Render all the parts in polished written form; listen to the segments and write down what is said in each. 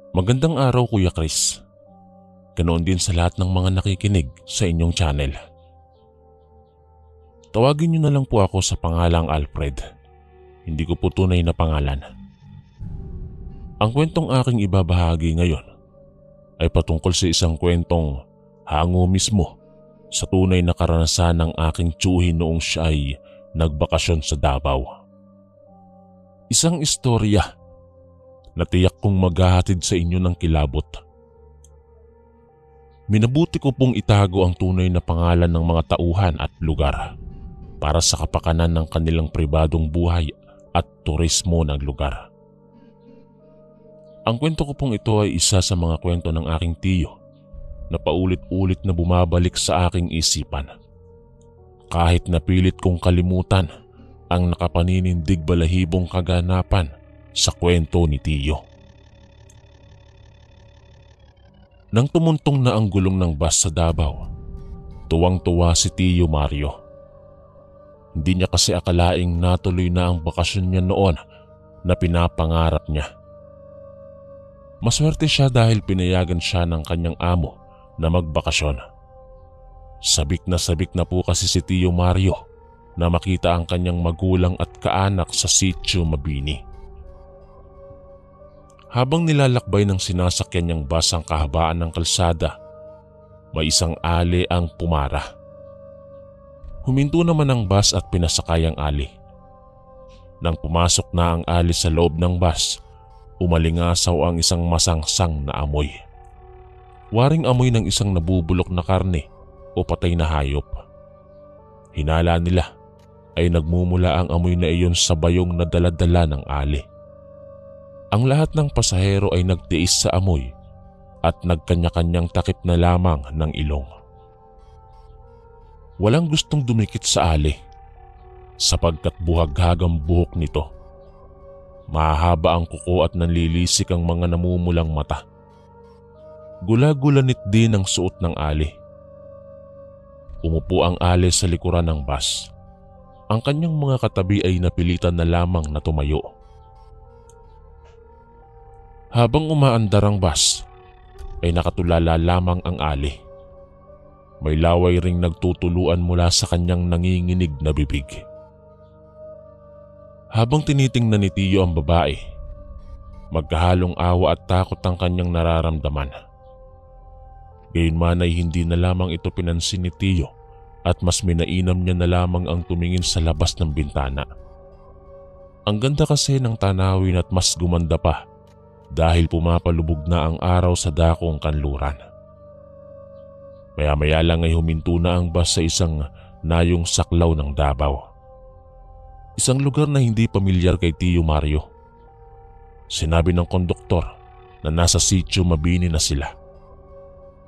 Magandang araw Kuya Chris. Ganoon din sa lahat ng mga nakikinig sa inyong channel. Tawagin niyo na lang po ako sa pangalang Alfred. Hindi ko po tunay na pangalan. Ang kwentong aking ibabahagi ngayon ay patungkol sa isang kwentong hango mismo sa tunay na karanasan ng aking tiyuhin noong siya ay nagbakasyon sa Davao. Isang istorya na tiyak kong maghahatid sa inyo ng kilabot. Minabuti ko pong itago ang tunay na pangalan ng mga tauhan at lugar para sa kapakanan ng kanilang pribadong buhay at turismo ng lugar. Ang kwento ko pong ito ay isa sa mga kwento ng aking tiyo na paulit-ulit na bumabalik sa aking isipan. Kahit napilit kong kalimutan ang nakapaninindig balahibong kaganapan sa kwento ni tiyo. Nang tumuntong na ang gulong ng bus sa Davao, tuwang-tuwa si Tiyo Mario. Hindi niya kasi akalaing natuloy na ang bakasyon niya noon na pinapangarap niya. Maswerte siya dahil pinayagan siya ng kanyang amo na magbakasyon. Sabik na po kasi si Tiyo Mario na makita ang kanyang magulang at kaanak sa Sitio Mabini. Habang nilalakbay ng sinasakyan niyang bus ang kahabaan ng kalsada, may isang ali ang pumara. Huminto naman ang bus at pinasakay ang ali. Nang pumasok na ang ali sa loob ng bus, umalingasaw ang isang masangsang na amoy. Waring amoy ng isang nabubulok na karne o patay na hayop. Hinala nila ay nagmumula ang amoy na iyon sa bayong na dala-dala ng ali. Ang lahat ng pasahero ay nagtiis sa amoy at nagkanya-kanyang takip na lamang ng ilong. Walang gustong dumikit sa ali sapagkat buhaghag ang buhok nito. Mahaba ang kuko at nanlilisik ang mga namumulang mata. Gula-gulanit din ang suot ng ali. Umupo ang ali sa likuran ng bus. Ang kanyang mga katabi ay napilitan na lamang na tumayo. Habang umaandar ang bus, ay nakatulala lamang ang ali. May laway ring nagtutuluan mula sa kanyang nanginginig na bibig. Habang tinitingnan ni Tiyo ang babae, magkahalong awa at takot ang kanyang nararamdaman. Gayunman ay hindi na lamang ito pinansin ni Tiyo at mas minainam niya na lamang ang tumingin sa labas ng bintana. Ang ganda kasi ng tanawin at mas gumanda pa dahil pumapalubog na ang araw sa dakong kanluran. Maya-maya lang ay huminto na ang bus sa isang nayong saklaw ng Davao. Isang lugar na hindi pamilyar kay Tiyo Mario. Sinabi ng konduktor na nasa Sitio Mabini na sila.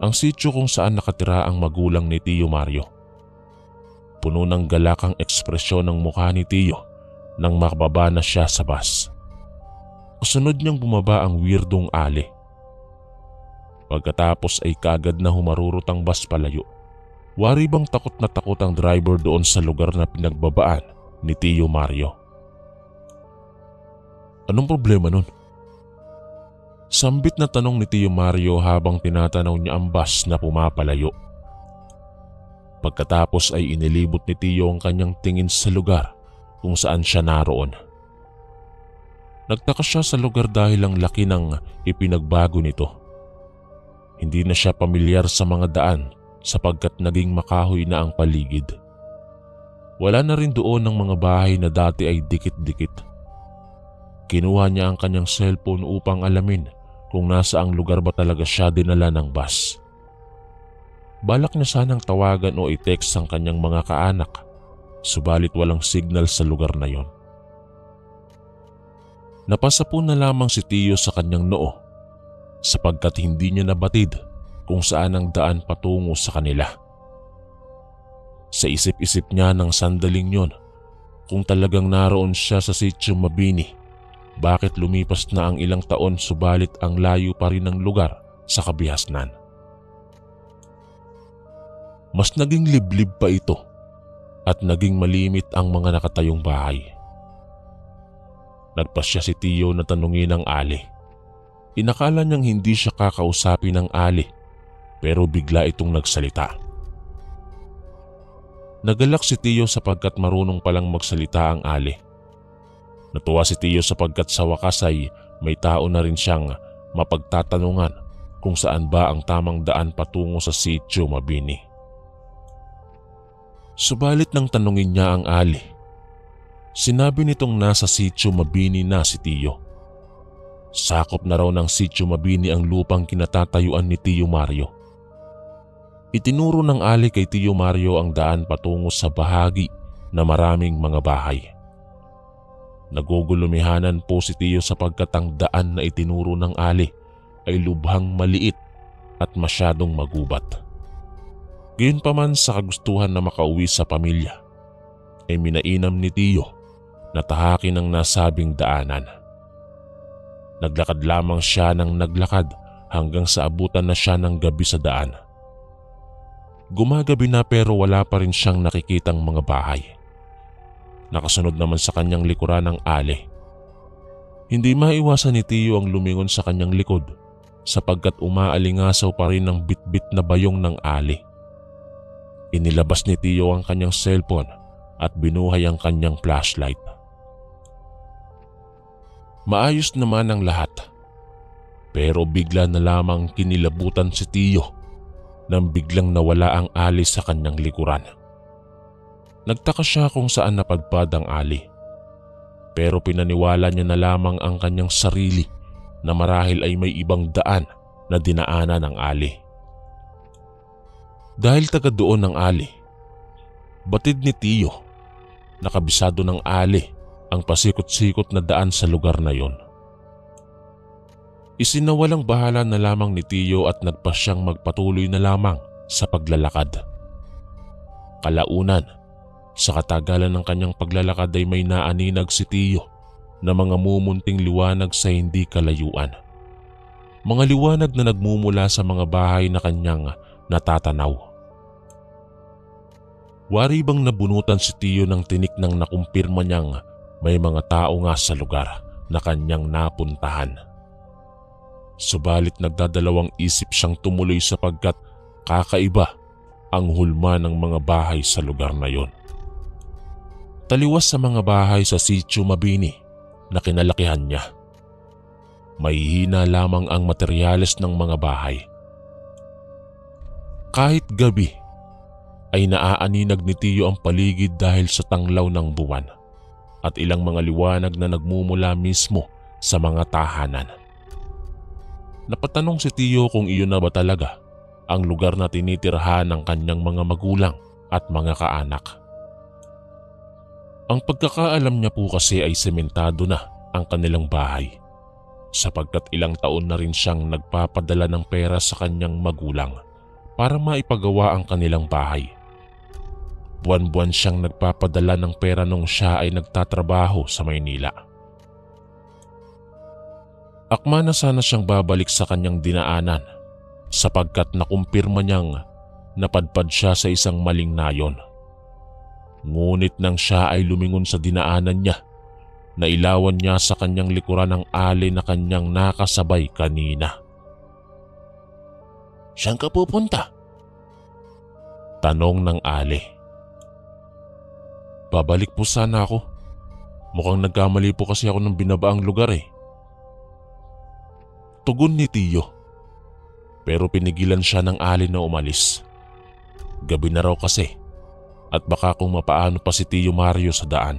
Ang sitio kung saan nakatira ang magulang ni Tiyo Mario. Puno ng galakang ekspresyon ng mukha ni Tiyo nang makababa na siya sa bus. Kasunod niyang bumaba ang weirdong ali. Pagkatapos ay kagad na humarurot ang bus palayo. Wari bang takot na takot ang driver doon sa lugar na pinagbabaan ni Tiyo Mario. Anong problema nun? Sambit na tanong ni Tiyo Mario habang tinatanaw niya ang bus na pumapalayo. Pagkatapos ay inilibot ni Tiyo ang kanyang tingin sa lugar kung saan siya naroon. Nagtaka siya sa lugar dahil ang laki ng ipinagbago nito. Hindi na siya pamilyar sa mga daan sapagkat naging makahoy na ang paligid. Wala na rin doon ang mga bahay na dati ay dikit-dikit. Kinuha niya ang kanyang cellphone upang alamin kung nasa ang lugar ba talaga siya dinala ng bus. Balak niya sanang tawagan o i-text ang kanyang mga kaanak, subalit walang signal sa lugar na yon. Napasa po na lamang si Tiyo sa kanyang noo sapagkat hindi niya nabatid kung saan ang daan patungo sa kanila. Sa isip-isip niya ng sandaling yon, kung talagang naroon siya sa Sitio Mabini, bakit lumipas na ang ilang taon subalit ang layo pa rin ng lugar sa kabihasnan? Mas naging liblib pa ito at naging malimit ang mga nakatayong bahay. Nagpasya si Tiyo na tanungin ang ali. Inakala niyang hindi siya kakausapin ng Ali pero bigla itong nagsalita. Nagalak si Tio sapagkat marunong palang magsalita ang Ali. Natuwa si Tio sapagkat sa wakas ay may tao na rin siyang mapagtatanungan kung saan ba ang tamang daan patungo sa Sitio Mabini. Subalit nang tanungin niya ang Ali, sinabi nitong nasa Sitio Mabini na si Tio. Sakop na raw ng Sitio Mabini ang lupang kinatatayuan ni Tio Mario. Itinuro ng Ali kay Tio Mario ang daan patungo sa bahagi na maraming mga bahay. Nagugulumihanan po si Tio sapagkat ang daan na itinuro ng Ali ay lubhang maliit at masyadong magubat. Gayunpaman sa kagustuhan na makauwi sa pamilya, ay minainam ni Tio na tahakin ang nasabing daanan. Naglakad lamang siya ng naglakad hanggang sa abutan na siya ng gabi sa daan. Gumagabi na pero wala pa rin siyang nakikitang mga bahay. Nakasunod naman sa kanyang likuran ang Ali. Hindi maiwasan ni Tio ang lumingon sa kanyang likod sapagkat umaalingasaw pa rin ang bitbit na bayong ng Ali. Inilabas ni Tio ang kanyang cellphone at binuhay ang kanyang flashlight. Maayos naman ang lahat, pero bigla na lamang kinilabutan si Tio nang biglang nawala ang Ali sa kanyang likuran. Nagtaka siya kung saan napadpad ang Ali, pero pinaniwala niya na lamang ang kanyang sarili na marahil ay may ibang daan na dinaanan ng Ali. Dahil taga doon ng Ali, batid ni Tio, nakabisado ng Ali ang pasikot-sikot na daan sa lugar na yon. Isinawalang bahala na lamang ni Tio at nagpasyang magpatuloy na lamang sa paglalakad. Kalaunan, sa katagalan ng kanyang paglalakad ay may naaninag si Tio na mga mumunting liwanag sa hindi kalayuan. Mga liwanag na nagmumula sa mga bahay na kanyang natatanaw. Wari bang nabunutan si Tio ng tinik nang nakumpirma niyang may mga tao nga sa lugar na kanyang napuntahan. Subalit nagdadalawang isip siyang tumuloy sapagkat kakaiba ang hulma ng mga bahay sa lugar na yon. Taliwas sa mga bahay sa Sitio Mabini na kinalakihan niya. Mahihina lamang ang materyales ng mga bahay. Kahit gabi ay naaaninag ni Tio ang paligid dahil sa tanglaw ng buwan at ilang mga liwanag na nagmumula mismo sa mga tahanan. Napatanong si Tio kung iyon na ba talaga ang lugar na tinitirhan ng kanyang mga magulang at mga kaanak. Ang pagkakaalam niya po kasi ay sementado na ang kanilang bahay sapagkat ilang taon na rin siyang nagpapadala ng pera sa kanyang magulang para maipagawa ang kanilang bahay. Buwan-buwan siyang nagpapadala ng pera nung siya ay nagtatrabaho sa Maynila. Akma na sana siyang babalik sa kanyang dinaanan sapagkat nakumpirma niyang napadpad siya sa isang maling nayon. Ngunit nang siya ay lumingon sa dinaanan niya, nailawan niya sa kanyang likuran ang Ali na kanyang nakasabay kanina. "Saan ka pupunta?" tanong ng Ali. "Babalik po sana ako. Mukhang nagkamali po kasi ako ng binabaang lugar eh." Tugon ni Tio. Pero pinigilan siya ng Ali na umalis. Gabi na raw kasi at baka kung mapaano pa si Tio Mario sa daan.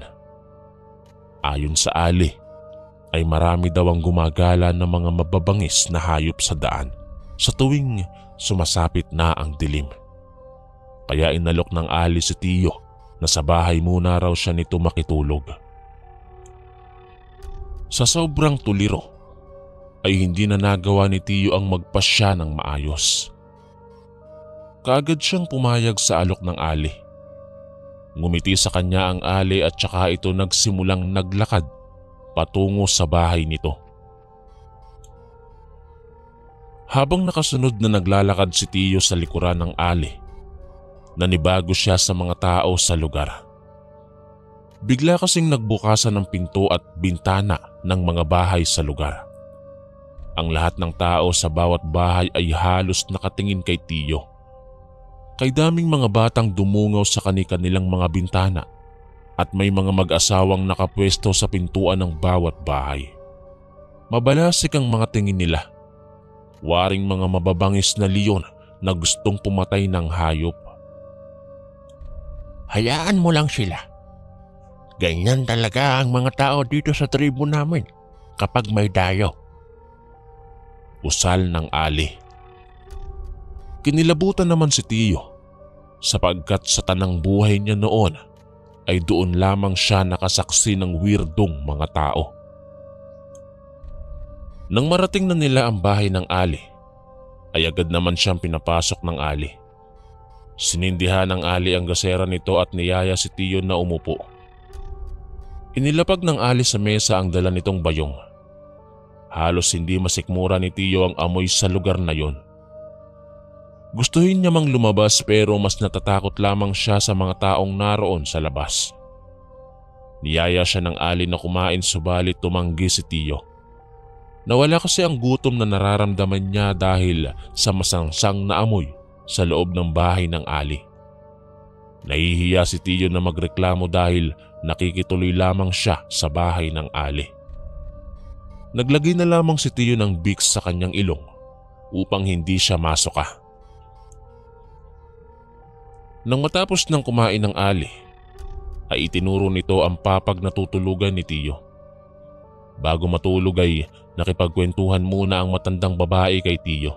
Ayon sa Ali, ay marami daw ang gumagala ng mga mababangis na hayop sa daan sa tuwing sumasapit na ang dilim. Kaya inalok ng Ali si Tio na sa bahay muna raw siya nito makitulog. Sa sobrang tuliro, ay hindi na nagawa ni Tio ang magpasya ng maayos. Kaagad siyang pumayag sa alok ng Ali. Ngumiti sa kanya ang Ali at saka ito nagsimulang naglakad patungo sa bahay nito. Habang nakasunod na naglalakad si Tio sa likuran ng Ali, nanibago siya sa mga tao sa lugar. Bigla kasing nagbukasan ng pinto at bintana ng mga bahay sa lugar. Ang lahat ng tao sa bawat bahay ay halos nakatingin kay Tiyo. Kay daming mga batang dumungaw sa kani-kanilang mga bintana at may mga mag-asawang nakapwesto sa pintuan ng bawat bahay. Mabalasik ang mga tingin nila. Waring mga mababangis na leon na gustong pumatay ng hayop. Hayaan mo lang sila. Ganyan talaga ang mga tao dito sa tribo namin kapag may dayo. Usal ng Ali. Kinilabutan naman si Tiyo sapagkat sa tanang buhay niya noon ay doon lamang siya nakasaksi ng weirdong mga tao. Nang marating na nila ang bahay ng Ali, ay agad naman siyang pinapasok ng Ali. Sinindihan ng Ali ang gasera nito at niyaya si Tiyo na umupo. Inilapag ng Ali sa mesa ang dala nitong bayong. Halos hindi masikmura ni Tiyo ang amoy sa lugar na yon. Gustuhin niya mang lumabas pero mas natatakot lamang siya sa mga taong naroon sa labas. Niyaya siya ng Ali na kumain subalit tumanggi si Tiyo. Nawala kasi ang gutom na nararamdaman niya dahil sa masangsang na amoy sa loob ng bahay ng Ali. Nahihiya si Tiyo na magreklamo dahil nakikituloy lamang siya sa bahay ng Ali. Naglagay na lamang si Tiyo ng Vicks sa kanyang ilong upang hindi siya masuka. Nang matapos ng kumain ng Ali, ay itinuro nito ang papag na tutulugan ni Tiyo. Bago matulog ay nakipagkwentuhan muna ang matandang babae kay Tiyo.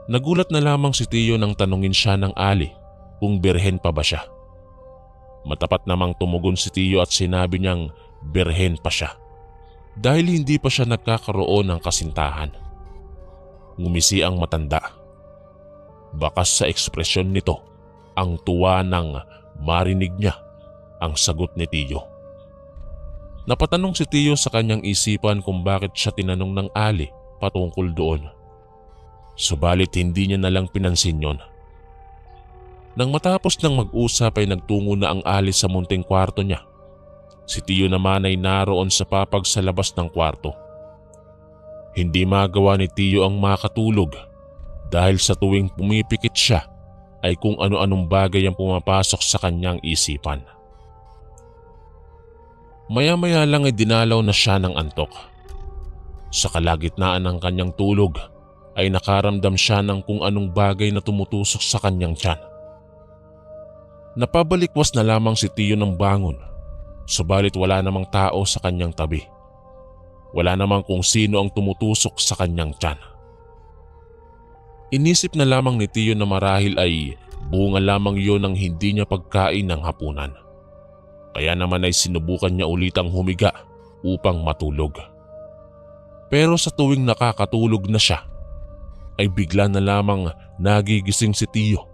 Nagulat na lamang si Tiyo nang tanungin siya ng Ali kung birhen pa ba siya. Matapat namang tumugon si Tiyo at sinabi niyang birhen pa siya dahil hindi pa siya nagkakaroon ng kasintahan. Ngumisi ang matanda. Bakas sa ekspresyon nito ang tuwa nang marinig niya ang sagot ni Tiyo. Napatanong si Tiyo sa kanyang isipan kung bakit siya tinanong ng Ali patungkol doon. Subalit hindi niya nalang pinansin yon. Nang matapos ng mag-usap ay nagtungo na ang Ali sa munting kwarto niya. Si Tiyo naman ay naroon sa papag sa labas ng kwarto. Hindi magawa ni Tiyo ang makatulog dahil sa tuwing pumipikit siya ay kung ano-anong bagay ang pumapasok sa kanyang isipan. Maya-maya lang ay dinalaw na siya ng antok. Sa kalagitnaan ng kanyang tulog ay nakaramdam siya ng kung anong bagay na tumutusok sa kanyang tiyan. Napabalikwas na lamang si Tiyo ng bangon, subalit wala namang tao sa kanyang tabi. Wala namang kung sino ang tumutusok sa kanyang tiyan. Inisip na lamang ni Tiyo na marahil ay bunga lamang yon ng hindi niya pagkain ng hapunan. Kaya naman ay sinubukan niya ulitang humiga upang matulog. Pero sa tuwing nakakatulog na siya, ay bigla na lamang nagigising si Tiyo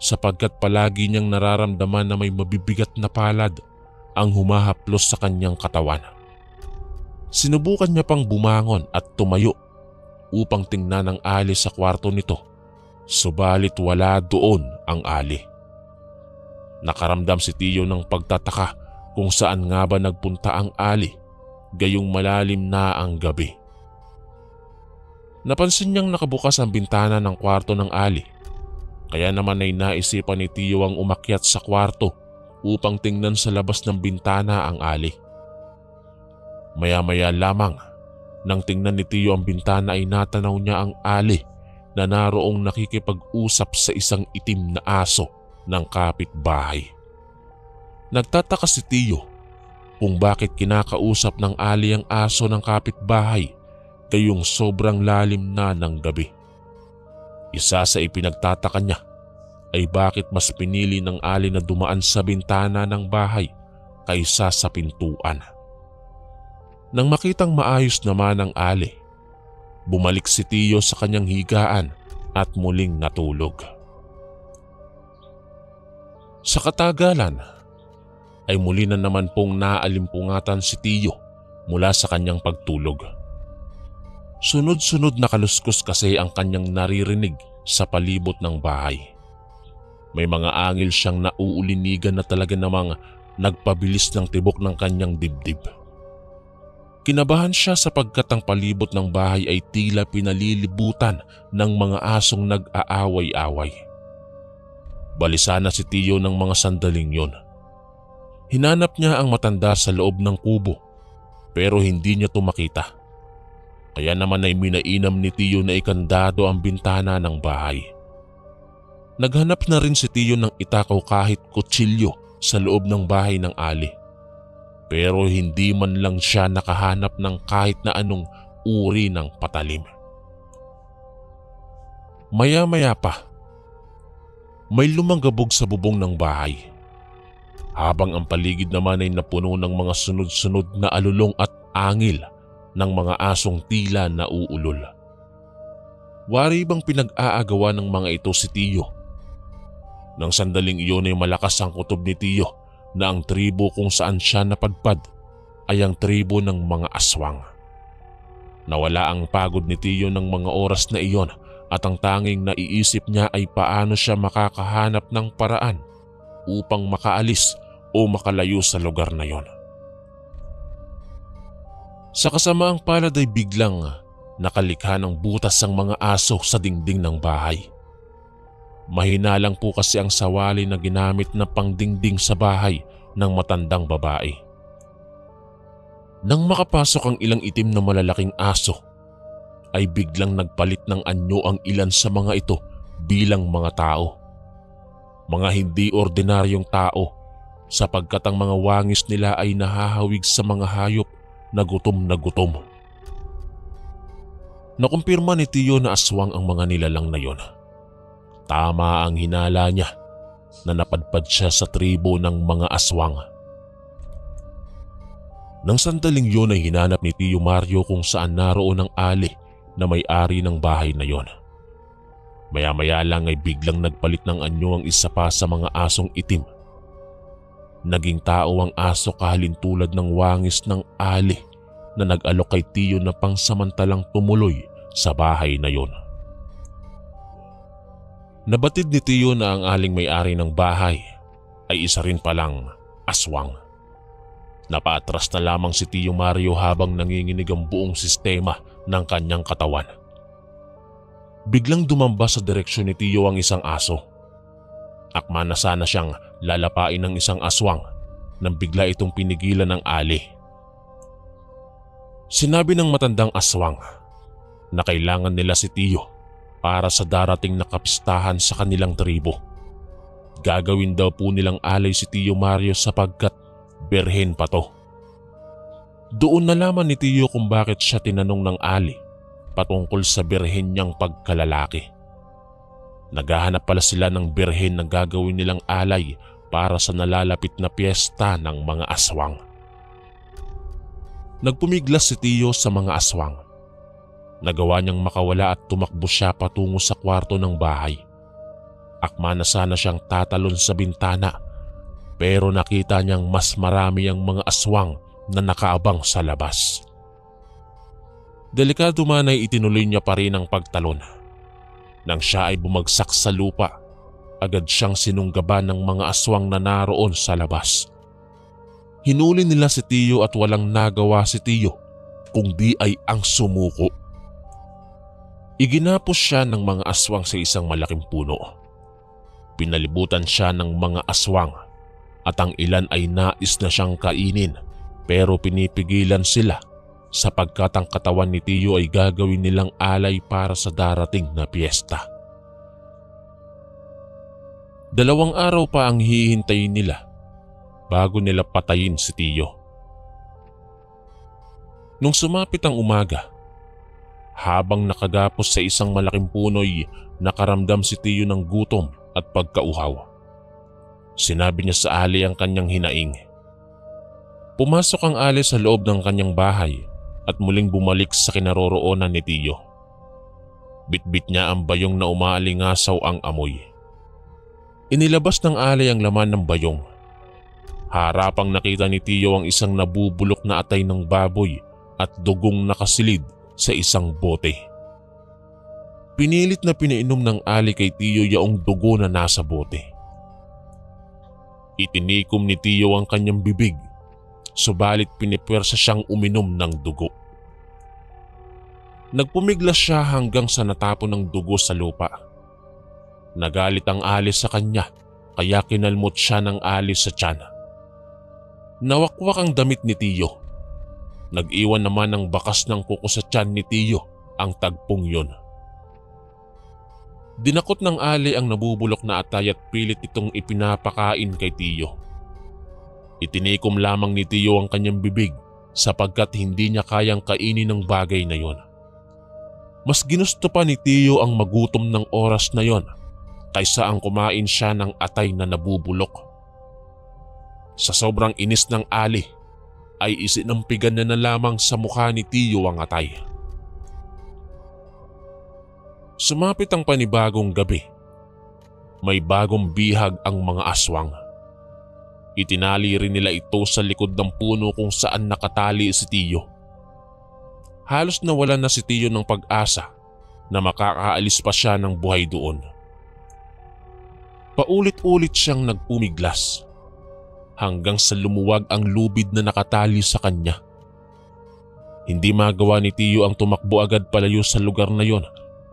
sapagkat palagi niyang nararamdaman na may mabibigat na palad ang humahaplos sa kanyang katawan. Sinubukan niya pang bumangon at tumayo upang tingnan ang Ali sa kwarto nito, subalit wala doon ang Ali. Nakaramdam si Tiyo ng pagtataka kung saan nga ba nagpunta ang Ali, gayong malalim na ang gabi. Napansin niyang nakabukas ang bintana ng kwarto ng Ali, kaya naman ay naisipan ni Tiyo ang umakyat sa kwarto upang tingnan sa labas ng bintana ang Ali. Maya-maya lamang, nang tingnan ni Tiyo ang bintana ay natanaw niya ang Ali na naroong nakikipag-usap sa isang itim na aso ng kapitbahay. Nagtataka si Tiyo kung bakit kinakausap ng Ali ang aso ng kapitbahay gayong sobrang lalim na ng gabi. Isa sa ipinagtataka niya ay bakit mas pinili ng Ali na dumaan sa bintana ng bahay kaysa sa pintuan. Nang makitang maayos naman ang Ali, bumalik si Tiyo sa kanyang higaan at muling natulog. Sa katagalan ay muli na naman pong naalimpungatan si Tiyo mula sa kanyang pagtulog. Sunod-sunod na kaluskos kasi ang kanyang naririnig sa palibot ng bahay. May mga angil siyang nauulinigan na talaga namang nagpabilis ng tibok ng kanyang dibdib. Kinabahan siya sapagkat ang palibot ng bahay ay tila pinalilibutan ng mga asong nag-aaway-away. Balisa na si Tiyo ng mga sandaling yon. Hinanap niya ang matanda sa loob ng kubo pero hindi niya tumakita. Kaya naman ay minainam ni Tiyo na ikandado ang bintana ng bahay. Naghanap na rin si Tiyo ng itakaw kahit kutsilyo sa loob ng bahay ng Ali. Pero hindi man lang siya nakahanap ng kahit na anong uri ng patalim. Maya-maya pa, may lumanggabog sa bubong ng bahay. Habang ang paligid naman ay napuno ng mga sunod-sunod na alulong at angil ng mga asong tila na uulol. Wari bang pinag-aagawa ng mga ito si Tiyo? Nang sandaling iyon ay malakas ang kutob ni Tiyo na ang tribo kung saan siya napadpad ay ang tribo ng mga aswang. Nawala ang pagod ni Tiyo ng mga oras na iyon at ang tanging naiisip niya ay paano siya makakahanap ng paraan upang makaalis o makalayo sa lugar na yon. Sa kasamaang palad ay biglang nakalikha ng butas ang mga aso sa dingding ng bahay. Mahina lang po kasi ang sawali na ginamit na pangdingding sa bahay ng matandang babae. Nang makapasok ang ilang itim na malalaking aso, ay biglang nagpalit ng anyo ang ilan sa mga ito bilang mga tao. Mga hindi ordinaryong tao sapagkat ang mga wangis nila ay nahahawig sa mga hayop na gutom na gutom. Nakumpirma ni Tiyo na aswang ang mga nilalang na yon. Tama ang hinala niya na napadpad siya sa tribo ng mga aswang. Nang sandaling yun ay hinanap ni Tiyo Mario kung saan naroon ang Ali na may-ari ng bahay na yon. Maya-maya lang ay biglang nagpalit ng anyo ang isa pa sa mga asong itim. Naging tao ang aso kahalintulad ng wangis ng Ali na nag-alok kay Tiyo na pangsamantalang tumuloy sa bahay na yon. Nabatid ni Tiyo na ang aling may-ari ng bahay ay isa rin palang aswang. Napaatras na lamang si Tiyo Mario habang nanginginig ang buong sistema ng kanyang katawan. Biglang dumamba sa direksyon ni Tiyo ang isang aso. Akma na sana siyang lalapain ng isang aswang nang bigla itong pinigilan ng Ali. Sinabi ng matandang aswang na kailangan nila si Tiyo para sa darating na kapistahan sa kanilang tribo. Gagawin daw po nilang alay si Tiyo Mario sapagkat berhen pa to. Doon nalaman ni Tiyo kung bakit siya tinanong ng Ali patungkol sa berhen niyang pagkalalaki. Naghahanap pala sila ng berhen na gagawin nilang alay para sa nalalapit na piyesta ng mga aswang. Nagpumiglas si Tiyo sa mga aswang. Nagawa niyang makawala at tumakbo siya patungo sa kwarto ng bahay. Akma na sana siyang tatalon sa bintana pero nakita niyang mas marami ang mga aswang na nakaabang sa labas. Delikado man ay itinuloy niya pa rin ang pagtalon. Nang siya ay bumagsak sa lupa, agad siyang sinunggaban ng mga aswang na naroon sa labas. Hinuli nila si Tiyo at walang nagawa si Tiyo kundi ay ang sumuko. Iginapos siya ng mga aswang sa isang malaking puno. Pinalibutan siya ng mga aswang at ang ilan ay nais na siyang kainin pero pinipigilan sila sapagkat ang katawan ni Tiyo ay gagawin nilang alay para sa darating na piyesta. 2 araw pa ang hihintayin nila bago nila patayin si Tiyo. Nung sumapit ang umaga, habang nakagapos sa isang malaking puno'y nakaramdam si Tiyo ng gutom at pagkauhaw. Sinabi niya sa Ali ang kanyang hinaing. Pumasok ang Ali sa loob ng kanyang bahay at muling bumalik sa kinaroroonan ni Tiyo. Bitbit niya ang bayong na umaalingasaw ang amoy. Inilabas ng Ali ang laman ng bayong. Harapang nakita ni Tiyo ang isang nabubulok na atay ng baboy at dugong nakasilid sa isang bote. Pinilit na pinainom ng Ali kay Tiyo yaong dugo na nasa bote. Itinikom ni Tiyo ang kanyang bibig subalit pinipwersa siyang uminom ng dugo. Nagpumiglas siya hanggang sa natapon ng dugo sa lupa. Nagalit ang Ali sa kanya kaya kinalmot siya ng Ali sa tiyan. Nawakwak ang damit ni Tiyo. Nag-iwan naman ng bakas ng kuko sa tiyan ni Tiyo ang tagpong yun. Dinakot ng Ali ang nabubulok na atay at pilit itong ipinapakain kay Tiyo. Itinikom lamang ni Tiyo ang kanyang bibig sapagkat hindi niya kayang kainin ng bagay na yon. Mas ginusto pa ni Tiyo ang magutom ng oras na yon kaysa ang kumain siya ng atay na nabubulok. Sa sobrang inis ng Ali ay isinampigan na lamang sa mukha ni Tiyo ang atay. Sumapit ang panibagong gabi. May bagong bihag ang mga aswang. Itinali rin nila ito sa likod ng puno kung saan nakatali si Tiyo. Halos nawalan na si Tiyo ng pag-asa na makakaalis pa siya ng buhay doon. Paulit-ulit siyang nagpumiglas hanggang sa lumuwag ang lubid na nakatali sa kanya. Hindi magawa ni Tiyo ang tumakbo agad palayo sa lugar na yon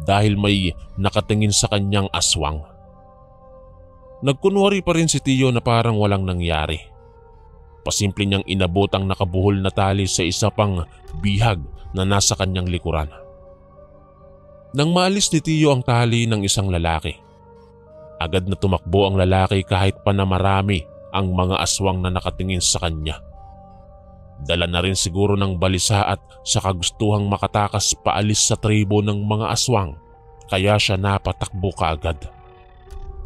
dahil may nakatingin sa kanyang aswang. Nagkunwari pa rin si Tiyo na parang walang nangyari. Pasimple niyang inabot ang nakabuhol na tali sa isa pang bihag na nasa kanyang likuran. Nang maalis ni Tiyo ang tali ng isang lalaki, agad na tumakbo ang lalaki kahit pa na marami ang mga aswang na nakatingin sa kanya. Dala na rin siguro ng balisa at sa kagustuhang makatakas paalis sa tribo ng mga aswang kaya siya napatakbo kaagad.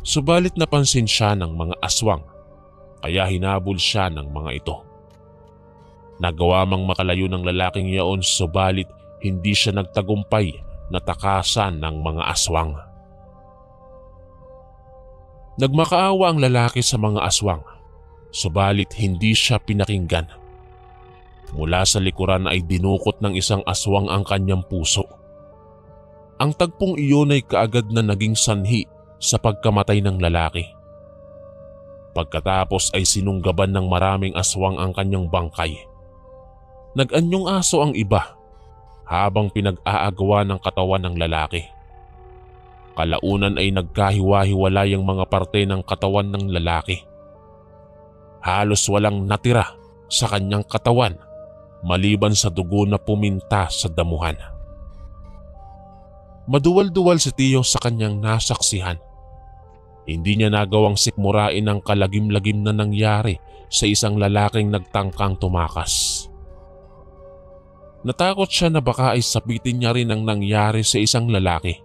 Subalit napansin siya ng mga aswang kaya hinabol siya ng mga ito. Nagawa mang makalayo ng lalaking iyon subalit hindi siya nagtagumpay na takasan ng mga aswang. Nagmakaawa ang lalaki sa mga aswang subalit hindi siya pinakinggan. Mula sa likuran ay dinukot ng isang aswang ang kanyang puso. Ang tagpong iyon ay kaagad na naging sanhi sa pagkamatay ng lalaki. Pagkatapos ay sinunggaban ng maraming aswang ang kanyang bangkay. Nag-anyong aso ang iba habang pinag-aagawa ng katawan ng lalaki. Kalaunan ay nagkahiwa-hiwalay ang mga parte ng katawan ng lalaki. Halos walang natira sa kanyang katawan maliban sa dugo na puminta sa damuhan. Maduwal-duwal si Tiyo sa kanyang nasaksihan. Hindi niya nagawang sikmurain ang kalagim-lagim na nangyari sa isang lalaking nagtangkang tumakas. Natakot siya na baka ay sabitin niya rin ang nangyari sa isang lalaki.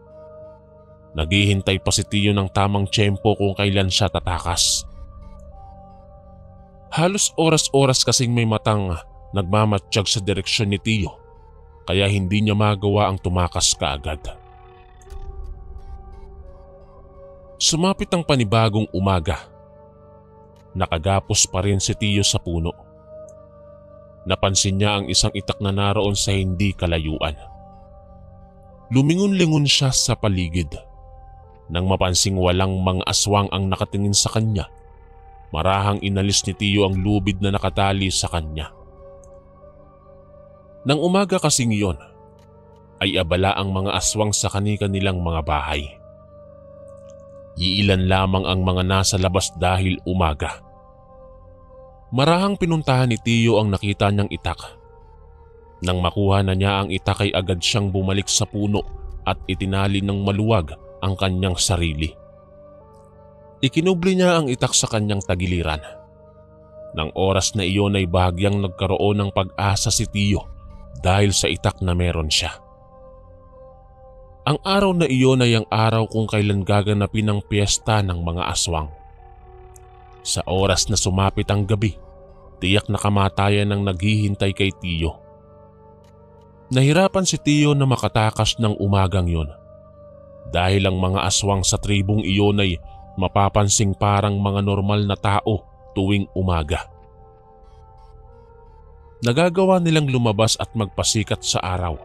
Naghihintay pa si Tiyo ng tamang tiyempo kung kailan siya tatakas. Halos oras-oras kasing may matang nagmamatsyag sa direksyon ni Tiyo kaya hindi niya magawa ang tumakas kaagad. Sumapit ang panibagong umaga. Nakagapos pa rin si Tiyo sa puno. Napansin niya ang isang itak na naroon sa hindi kalayuan. Lumingon-lingon siya sa paligid. Nang mapansing walang mga aswang ang nakatingin sa kanya, marahang inalis ni Tiyo ang lubid na nakatali sa kanya. Nang umaga kasing iyon, ay abala ang mga aswang sa kani-kanilang mga bahay. Iilan lamang ang mga nasa labas dahil umaga. Marahang pinuntahan ni Tiyo ang nakita niyang itak. Nang makuha na niya ang itak ay agad siyang bumalik sa puno at itinali ng maluwag ang kanyang sarili. Ikinubli niya ang itak sa kanyang tagiliran. Nang oras na iyon ay bahagyang nagkaroon ng pag-asa si Tiyo dahil sa itak na meron siya. Ang araw na iyon ay ang araw kung kailan gaganapin ang piyesta ng mga aswang. Sa oras na sumapit ang gabi, tiyak na kamatayan ang naghihintay kay Tiyo. Nahirapan si Tiyo na makatakas ng umagang yon dahil ang mga aswang sa tribong iyon ay mapapansing parang mga normal na tao tuwing umaga. Nagagawa nilang lumabas at magpasikat sa araw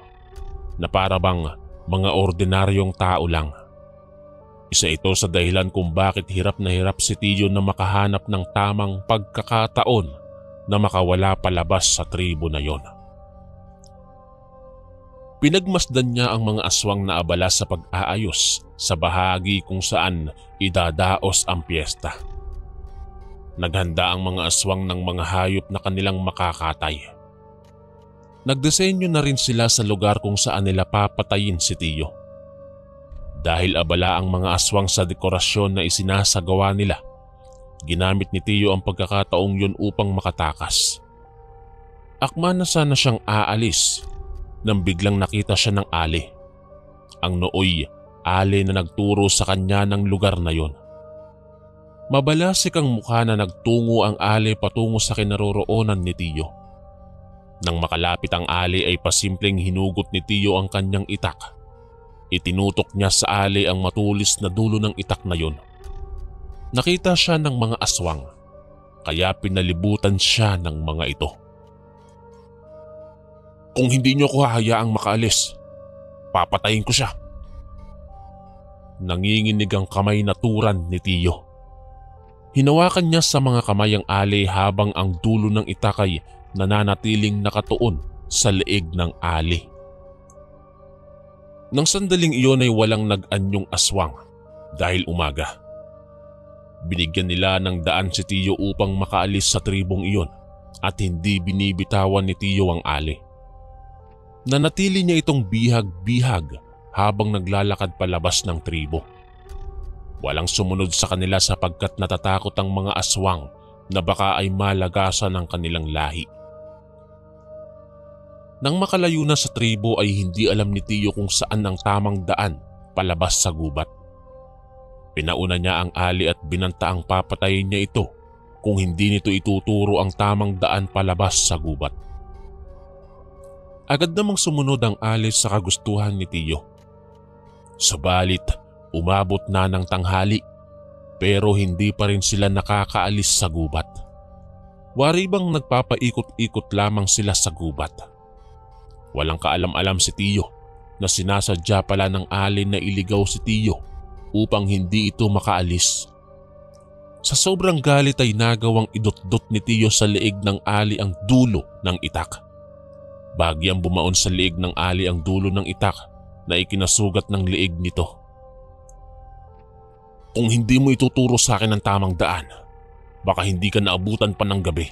na para bang mga ordinaryong tao lang. Isa ito sa dahilan kung bakit hirap na hirap si Tiyo na makahanap ng tamang pagkakataon na makawala palabas sa tribo na yon. Pinagmasdan niya ang mga aswang na abala sa pag-aayos sa bahagi kung saan idadaos ang piyesta. Naghanda ang mga aswang ng mga hayop na kanilang makakatay. Nagdisenyo na rin sila sa lugar kung saan nila papatayin si Tiyo. Dahil abala ang mga aswang sa dekorasyon na isinasagawa nila, ginamit ni Tiyo ang pagkakataong yun upang makatakas. Akma na sana siyang aalis nang biglang nakita siya ng ali. Ang nooy ali na nagturo sa kanya ng lugar na yon. Mabalasik ang mukha na nagtungo ang ali patungo sa kinaroroonan ni Tiyo. Nang makalapit ang ali ay pasimpleng hinugot ni Tiyo ang kanyang itak. Itinutok niya sa ali ang matulis na dulo ng itak na yon. Nakita siya ng mga aswang, kaya pinalibutan siya ng mga ito. "Kung hindi niyo ko hahayaang makaalis, papatayin ko siya." Nanginginig ang kamay na turan ni Tiyo. Hinawakan niya sa mga kamay ang ali habang ang dulo ng itak ay nananatiling nakatuon sa leeg ng ali. Nang sandaling iyon ay walang nag-anyong aswang dahil umaga. Binigyan nila ng daan si Tiyo upang makaalis sa tribong iyon at hindi binibitawan ni Tiyo ang ali. Nanatili niya itong bihag-bihag habang naglalakad palabas ng tribo. Walang sumunod sa kanila sapagkat natatakot ang mga aswang na baka ay malagasan ng kanilang lahi. Nang makalayo na sa tribo ay hindi alam ni Tiyo kung saan ang tamang daan palabas sa gubat. Pinauna niya ang ali at binanta ang papatayin niya ito kung hindi nito ituturo ang tamang daan palabas sa gubat. Agad namang sumunod ang ali sa kagustuhan ni Tiyo. Subalit umabot na ng tanghali pero hindi pa rin sila nakakaalis sa gubat. Wari bang nagpapaikot-ikot lamang sila sa gubat. Walang kaalam-alam si Tiyo na sinasadya pala ng ali na iligaw si Tiyo upang hindi ito makaalis. Sa sobrang galit ay nagawang idot-dot ni Tiyo sa leeg ng ali ang dulo ng itak. Bagyang bumaon sa leeg ng ali ang dulo ng itak na ikinasugat ng leeg nito. "Kung hindi mo ituturo sa akin ang tamang daan, baka hindi ka naabutan pa ng gabi."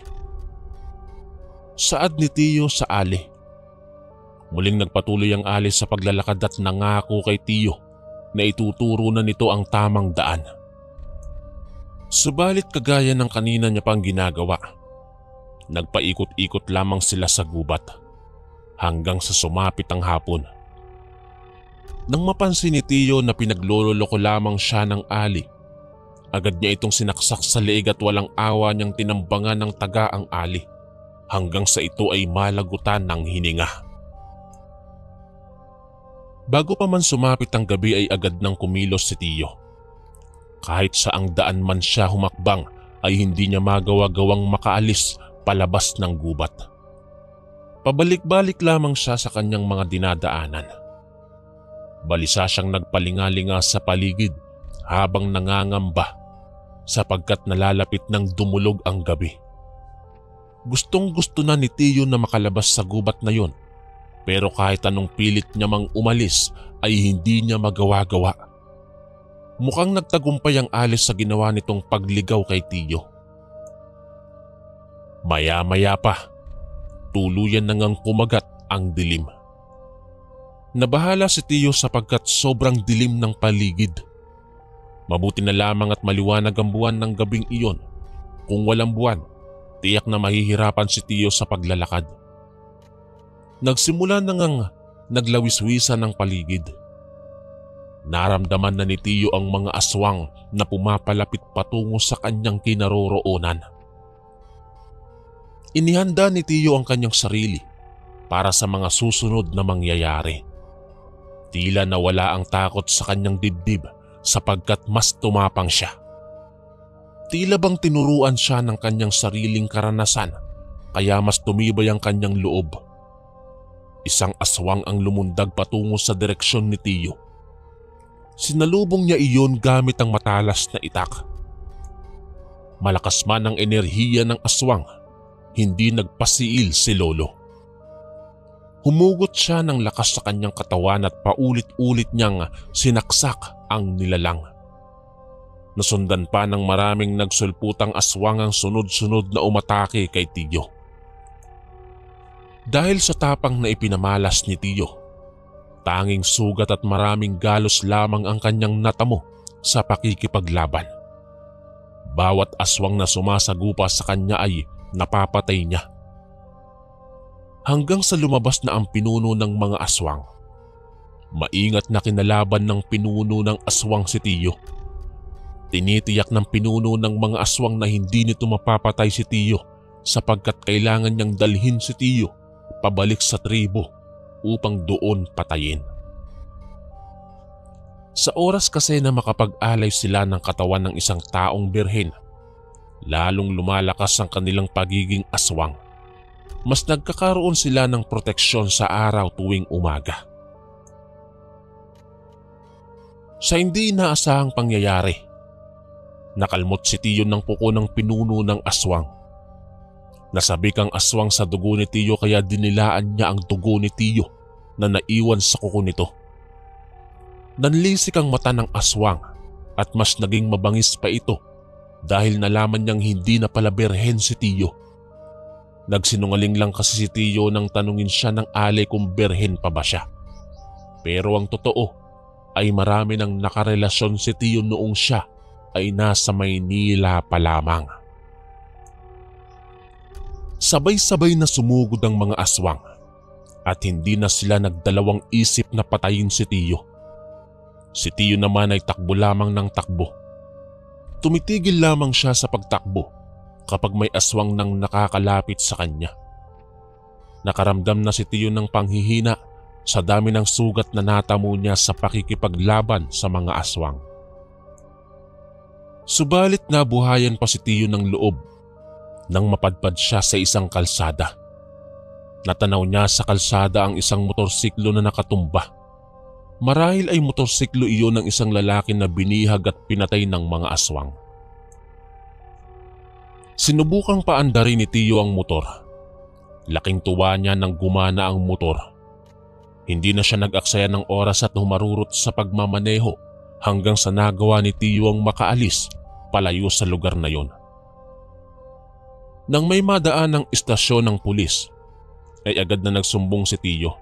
Saad ni Tiyo sa ali. Muling nagpatuloy ang ali sa paglalakad at nangako kay Tiyo na ituturo na nito ang tamang daan. Subalit kagaya ng kanina niya pang ginagawa, nagpaikot-ikot lamang sila sa gubat hanggang sa sumapit ang hapon. Nang mapansin ni Tiyo na pinaglololoko lamang siya ng ali, agad niya itong sinaksak sa leeg at walang awa niyang tinambangan ng taga ang ali hanggang sa ito ay malagutan ng hininga. Bago pa man sumapit ang gabi ay agad nang kumilos si Tiyo. Kahit saang daan man siya humakbang ay hindi niya magawa-gawang makaalis palabas ng gubat. Pabalik-balik lamang siya sa kanyang mga dinadaanan. Balisa siyang nagpalingalinga sa paligid habang nangangamba sapagkat nalalapit ng dumulog ang gabi. Gustong-gusto na ni Tiyo na makalabas sa gubat na yon, pero kahit anong pilit niya mang umalis ay hindi niya magawa-gawa. Mukhang nagtagumpay ang alis sa ginawa nitong pagligaw kay Tiyo. Maya-maya pa, tuluyan na ngang kumagat ang dilim. Nabahala si Tiyo sapagkat sobrang dilim ng paligid. Mabuti na lamang at maliwanag ang buwan ng gabing iyon. Kung walang buwan, tiyak na mahihirapan si Tiyo sa paglalakad. Nagsimula na ngang naglawiswisan ng paligid. Naramdaman na ni Tiyo ang mga aswang na pumapalapit patungo sa kanyang kinaroroonan. Inihanda ni Tiyo ang kanyang sarili para sa mga susunod na mangyayari. Tila nawala ang takot sa kanyang dibdib sapagkat mas tumapang siya. Tila bang tinuruan siya ng kanyang sariling karanasan kaya mas tumibay ang kanyang loob. Isang aswang ang lumundag patungo sa direksyon ni Tiyo. Sinalubong niya iyon gamit ang matalas na itak. Malakas man ang enerhiya ng aswang, hindi nagpasiil si Lolo. Humugot siya ng lakas sa kanyang katawan at paulit-ulit niyang sinaksak ang nilalang. Nasundan pa ng maraming nagsulputang aswang ang sunod-sunod na umatake kay Tiyo. Dahil sa tapang na ipinamalas ni Tiyo, tanging sugat at maraming galos lamang ang kanyang natamo sa pakikipaglaban. Bawat aswang na sumasagupa sa kanya ay napapatay niya. Hanggang sa lumabas na ang pinuno ng mga aswang. Maingat na kinalaban ng pinuno ng aswang si Tiyo. Tinitiyak ng pinuno ng mga aswang na hindi nito mapapatay si Tiyo sapagkat kailangan niyang dalhin si Tiyo pabalik sa tribo upang doon patayin. Sa oras kasi na makapag-alay sila ng katawan ng isang taong birhen, lalong lumalakas ang kanilang pagiging aswang. Mas nagkakaroon sila ng proteksyon sa araw tuwing umaga. Sa hindi inaasahang pangyayari, nakalmot si Tiyo ng kuko ng pinuno ng aswang. Nasabik ang aswang sa dugo ni Tiyo kaya dinilaan niya ang dugo ni Tiyo na naiwan sa kuko nito. Nanlisik ang mata ng aswang at mas naging mabangis pa ito dahil nalaman niyang hindi na pala birhen si Tiyo. Nagsinungaling lang kasi si Tiyo nang tanungin siya ng alay kung birhen pa ba siya. Pero ang totoo ay marami nang nakarelasyon si Tiyo noong siya ay nasa Maynila pa lamang. Sabay-sabay na sumugod ang mga aswang at hindi na sila nagdalawang isip na patayin si Tiyo. Si Tiyo naman ay takbo lamang ng takbo. Tumitigil lamang siya sa pagtakbo kapag may aswang nang nakakalapit sa kanya. Nakaramdam na si Tiyo ng panghihina sa dami ng sugat na natamo niya sa pakikipaglaban sa mga aswang. Subalit nabuhayan pa si Tiyo ng loob nang mapadpad siya sa isang kalsada. Natanaw niya sa kalsada ang isang motorsiklo na nakatumba. Marahil ay motorsiklo iyon ng isang lalaki na binihag at pinatay ng mga aswang. Sinubukang paandarin ni Tiyo ang motor. Laking tuwa niya nang gumana ang motor. Hindi na siya nag-aksaya ng oras at humarurot sa pagmamaneho hanggang sa nagawa ni Tiyo ang makaalis palayo sa lugar na yon. Nang may madaan ng istasyon ng pulis, ay agad na nagsumbong si Tiyo.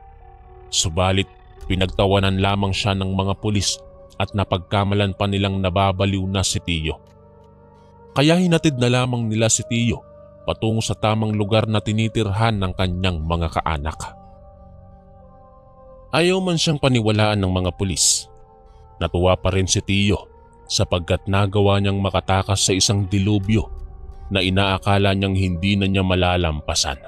Subalit pinagtawanan lamang siya ng mga pulis at napagkamalan pa nilang nababaliw na si Tiyo. Kaya hinatid na lamang nila si Tiyo patungo sa tamang lugar na tinitirhan ng kanyang mga kaanak. Ayaw man siyang paniwalaan ng mga pulis. Natuwa pa rin si Tiyo sapagkat nagawa niyang makatakas sa isang dilubyo na inaakala niyang hindi na niya malalampasan.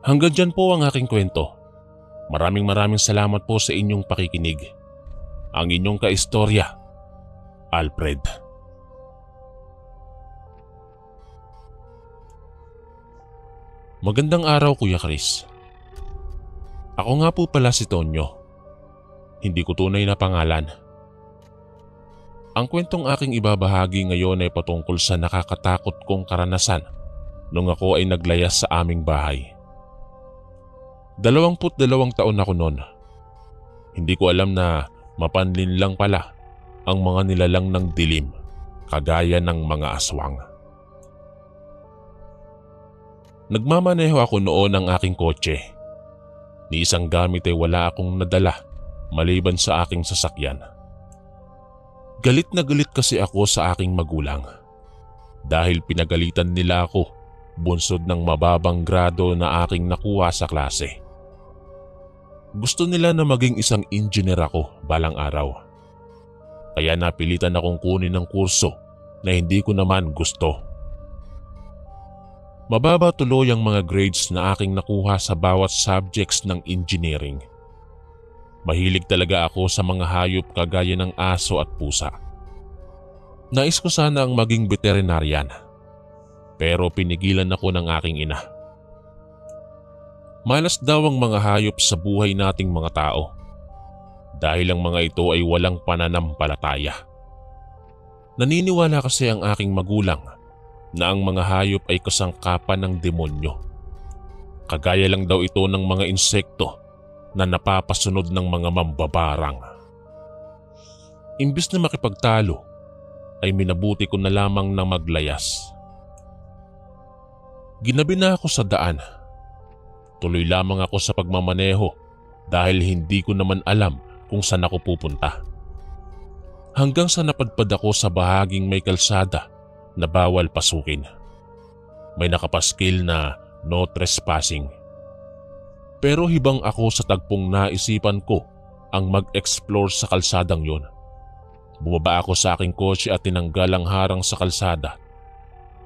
Hanggang dyan po ang aking kwento. Maraming salamat po sa inyong pakikinig. Ang inyong kaistorya, Alfred. Magandang araw, Kuya Chris. Ako nga po pala si Tonyo. Hindi ko tunay na pangalan. Ang kwentong aking ibabahagi ngayon ay patungkol sa nakakatakot kong karanasan nung ako ay naglayas sa aming bahay. 22 taon ako noon. Hindi ko alam na mapanlin lang pala ang mga nilalang ng dilim, kagaya ng mga aswang. Nagmamaneho ako noon ng aking kotse. Ni isang gamit ay wala akong nadala maliban sa aking sasakyan. Galit na galit kasi ako sa aking magulang dahil pinagalitan nila ako bunsod ng mababang grado na aking nakuha sa klase. Gusto nila na maging isang engineer ako balang araw. Kaya napilitan akong kunin ng kurso na hindi ko naman gusto. Mababa tuloy ang mga grades na aking nakuha sa bawat subjects ng engineering. Mahilig talaga ako sa mga hayop kagaya ng aso at pusa. Nais ko sana ang maging veterinarian, pero pinigilan ako ng aking ina. Malas daw ang mga hayop sa buhay nating mga tao dahil ang mga ito ay walang pananampalataya. Naniniwala kasi ang aking magulang na ang mga hayop ay kasangkapan ng demonyo. Kagaya lang daw ito ng mga insekto na napapasunod ng mga mambabarang. Imbis na makipagtalo, ay minabuti ko na lamang na maglayas. Ginabi na ako sa daan. Tuloy lamang ako sa pagmamaneho dahil hindi ko naman alam kung saan ako pupunta. Hanggang sa napadpad ako sa bahaging may kalsada na bawal pasukin. May nakapaskil na no trespassing. Pero hibang ako sa tagpong naisipan ko ang mag-explore sa kalsadang yon. Bumaba ako sa aking kotse at tinanggal ang harang sa kalsada.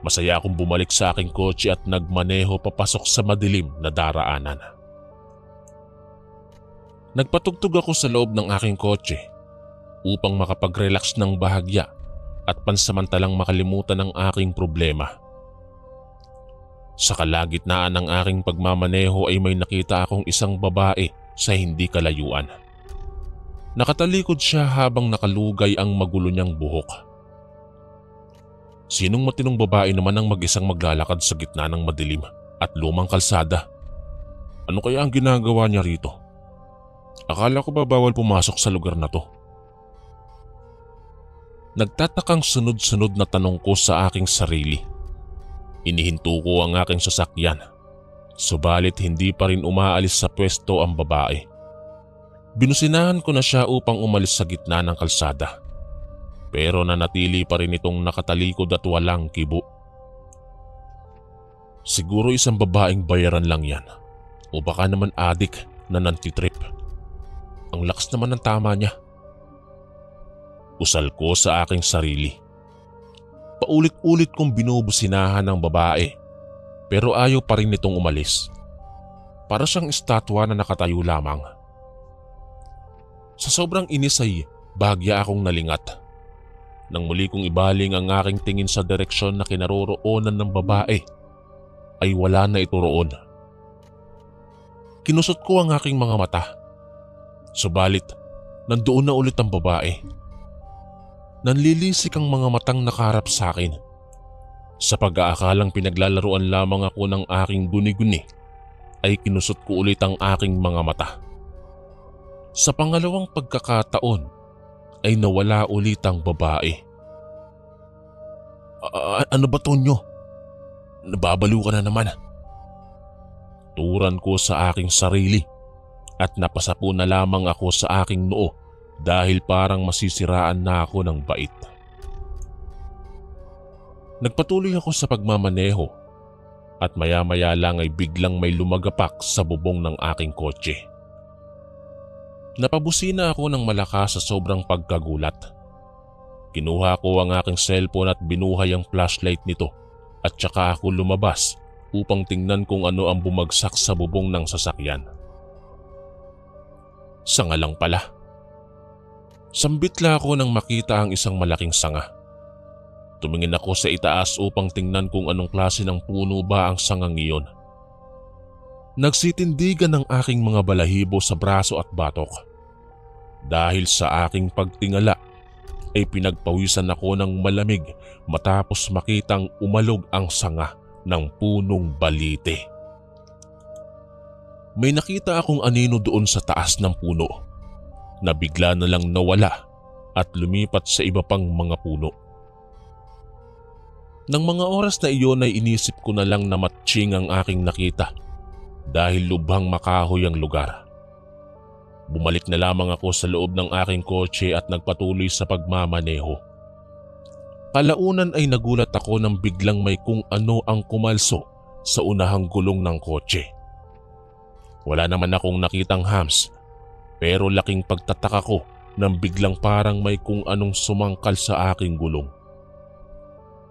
Masaya akong bumalik sa aking kotse at nagmaneho papasok sa madilim na daraanan. Nagpatugtog ako sa loob ng aking kotse upang makapag-relax ng bahagya at pansamantalang makalimutan ang aking problema. Sa kalagitnaan ng aking pagmamaneho ay may nakita akong isang babae sa hindi kalayuan. Nakatalikod siya habang nakalugay ang magulo niyang buhok. Sinong matinong babae naman ang mag-isang maglalakad sa gitna ng madilim at lumang kalsada? Ano kaya ang ginagawa niya rito? Akala ko ba bawal pumasok sa lugar na to? Nagtatakang sunod-sunod na tanong ko sa aking sarili. Inihinto ko ang aking sasakyan, subalit hindi pa rin umaalis sa pwesto ang babae. Binusinahan ko na siya upang umalis sa gitna ng kalsada. Pero nanatili pa rin itong nakatalikod at walang kibo. Siguro isang babaeng bayaran lang yan. O baka naman adik na nantitrip. Ang lakas naman ng tama niya. Usal ko sa aking sarili. Paulit-ulit kong binubusinahan ng babae. Pero ayaw pa rin nitong umalis. Para siyang estatwa na nakatayo lamang. Sa sobrang inis ay bahagya akong nalingat. Nang muli kong ibaling ang aking tingin sa direksyon na kinaroroonan ng babae, ay wala na ito roon. Kinusot ko ang aking mga mata. Subalit, nandoon na ulit ang babae. Nanlilisik ang mga matang nakaharap sa akin. Sa pag-aakalang pinaglalaruan lamang ako ng aking guni-guni, ay kinusot ko ulit ang aking mga mata. Sa pangalawang pagkakataon ay nawala ulit ang babae. Ano ba Tonyo? Nababaliw ka na naman. Turan ko sa aking sarili at napasapo na lamang ako sa aking noo dahil parang masisiraan na ako ng bait. Nagpatuloy ako sa pagmamaneho at maya-maya lang ay biglang may lumagapak sa bubong ng aking kotse. Napabusina ako ng malakas sa sobrang pagkagulat. Kinuha ko ang aking cellphone at binuhay ang flashlight nito at saka ako lumabas upang tingnan kung ano ang bumagsak sa bubong ng sasakyan. Sanga lang pala. Sambitla ako nang makita ang isang malaking sanga. Tumingin ako sa itaas upang tingnan kung anong klase ng puno ba ang sangang iyon. Nagsitindigan ang aking mga balahibo sa braso at batok. Dahil sa aking pagtingala ay pinagpawisan ako ng malamig matapos makitang umalog ang sanga ng punong balite. May nakita akong anino doon sa taas ng puno na bigla na lang nawala at lumipat sa iba pang mga puno. Nang mga oras na iyon ay inisip ko na lang na matching ang aking nakita dahil lubhang makahoy ang lugar. Bumalik na lamang ako sa loob ng aking kotse at nagpatuloy sa pagmamaneho. Kalaunan ay nagulat ako nang biglang may kung ano ang kumalso sa unahang gulong ng kotse. Wala naman akong nakitang hams, pero laking pagtataka ko nang biglang parang may kung anong sumangkal sa aking gulong.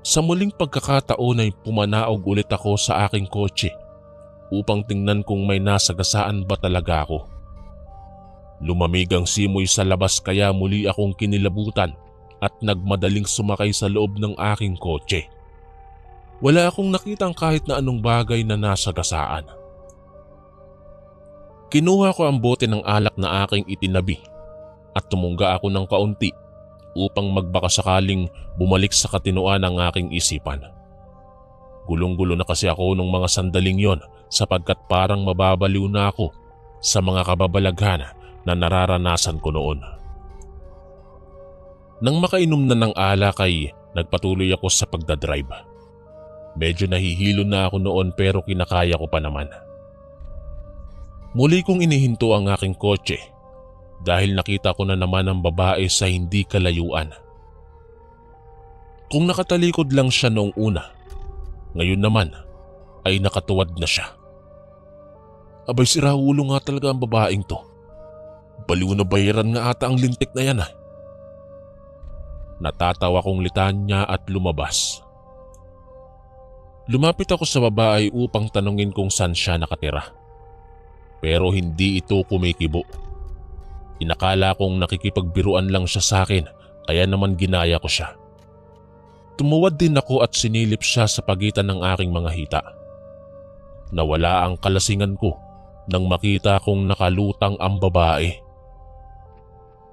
Sa muling pagkakataon ay pumanaog ulit ako sa aking kotse upang tingnan kung may nasagasaan ba talaga ako. Lumamig ang simoy sa labas kaya muli akong kinilabutan at nagmadaling sumakay sa loob ng aking kotse. Wala akong nakitang kahit na anong bagay na nasagasaan. Kinuha ko ang bote ng alak na aking itinabi at tumungga ako ng kaunti upang magbaka sakaling bumalik sa katinoan ang aking isipan. Gulong-gulo na kasi ako nung mga sandaling yon sapagkat parang mababaliw na ako sa mga kababalaghan na nararanasan ko noon. Nang makainom na ng alak ay nagpatuloy ako sa pagdadrive. Medyo nahihilo na ako noon pero kinakaya ko pa naman. Muli kong inihinto ang aking kotse dahil nakita ko na naman ang babae sa hindi kalayuan. Kung nakatalikod lang siya noong una, ngayon naman ay nakatuwad na siya. Abay, siraulo nga talaga ang babaeng to. Baliw na bayaran nga ata ang lintik na yan. Natatawa kong litanya at lumabas. Lumapit ako sa babae upang tanungin kung saan siya nakatira. Pero hindi ito kumikibo. Inakala kong nakikipagbiruan lang siya sa akin kaya naman ginaya ko siya. Tumuwad din ako at sinilip siya sa pagitan ng aking mga hita. Nawala ang kalasingan ko nang makita kong nakalutang ang babae.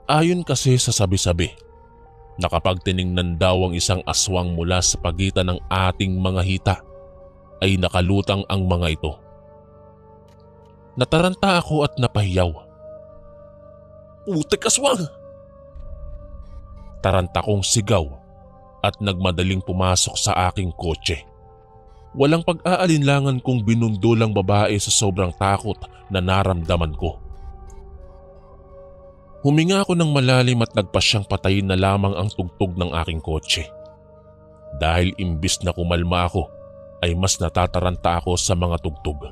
Ayon kasi sa sabi-sabi, na kapag tiningnan daw ang isang aswang mula sa pagitan ng ating mga hita, ay nakalutang ang mga ito. Nataranta ako at napahiyaw. "Putek, aswang!" Taranta kong sigaw at nagmadaling pumasok sa aking kotse. Walang pag-aalinlangan kong binundol ang babae sa sobrang takot na naramdaman ko. Huminga ako ng malalim at nagpasyang patayin na lamang ang tugtog ng aking kotse. Dahil imbis na kumalma ako, ay mas natataranta ako sa mga tugtog.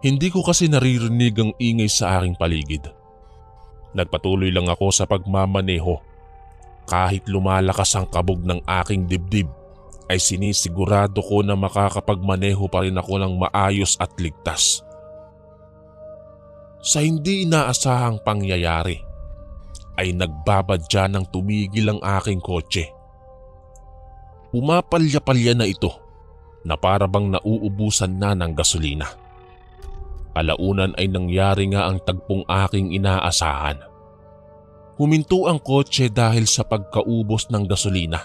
Hindi ko kasi naririnig ang ingay sa aking paligid. Nagpatuloy lang ako sa pagmamaneho. Kahit lumalakas ang kabog ng aking dibdib, ay sinisigurado ko na makakapagmaneho pa rin ako ng maayos at ligtas. Sa hindi inaasahang pangyayari, ay nagbabadya ng tumigil ang aking kotse. Pumapalya-palya na ito na para bang nauubusan na ng gasolina. Alaunan ay nangyari nga ang tagpong aking inaasahan. Huminto ang kotse dahil sa pagkaubos ng gasolina.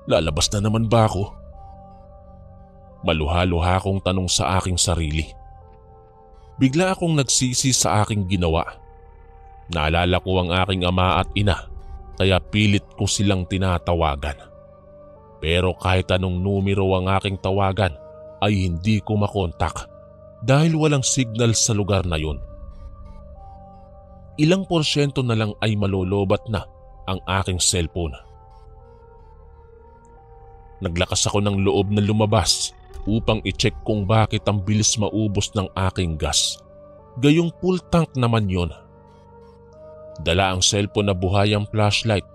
Lalabas na naman ba ako? Maluha-luha akong tanong sa aking sarili. Bigla akong nagsisi sa aking ginawa. Naalala ko ang aking ama at ina kaya pilit ko silang tinatawagan. Pero kahit anong numero ang aking tawagan ay hindi ko makontak dahil walang signal sa lugar na yun. Ilang porsyento na lang ay malolobat na ang aking cellphone. Naglakas ako ng loob na lumabas upang i-check kung bakit ang bilis maubos ng aking gas. Gayong full tank naman yon. Dala ang cellphone na buhay ang flashlight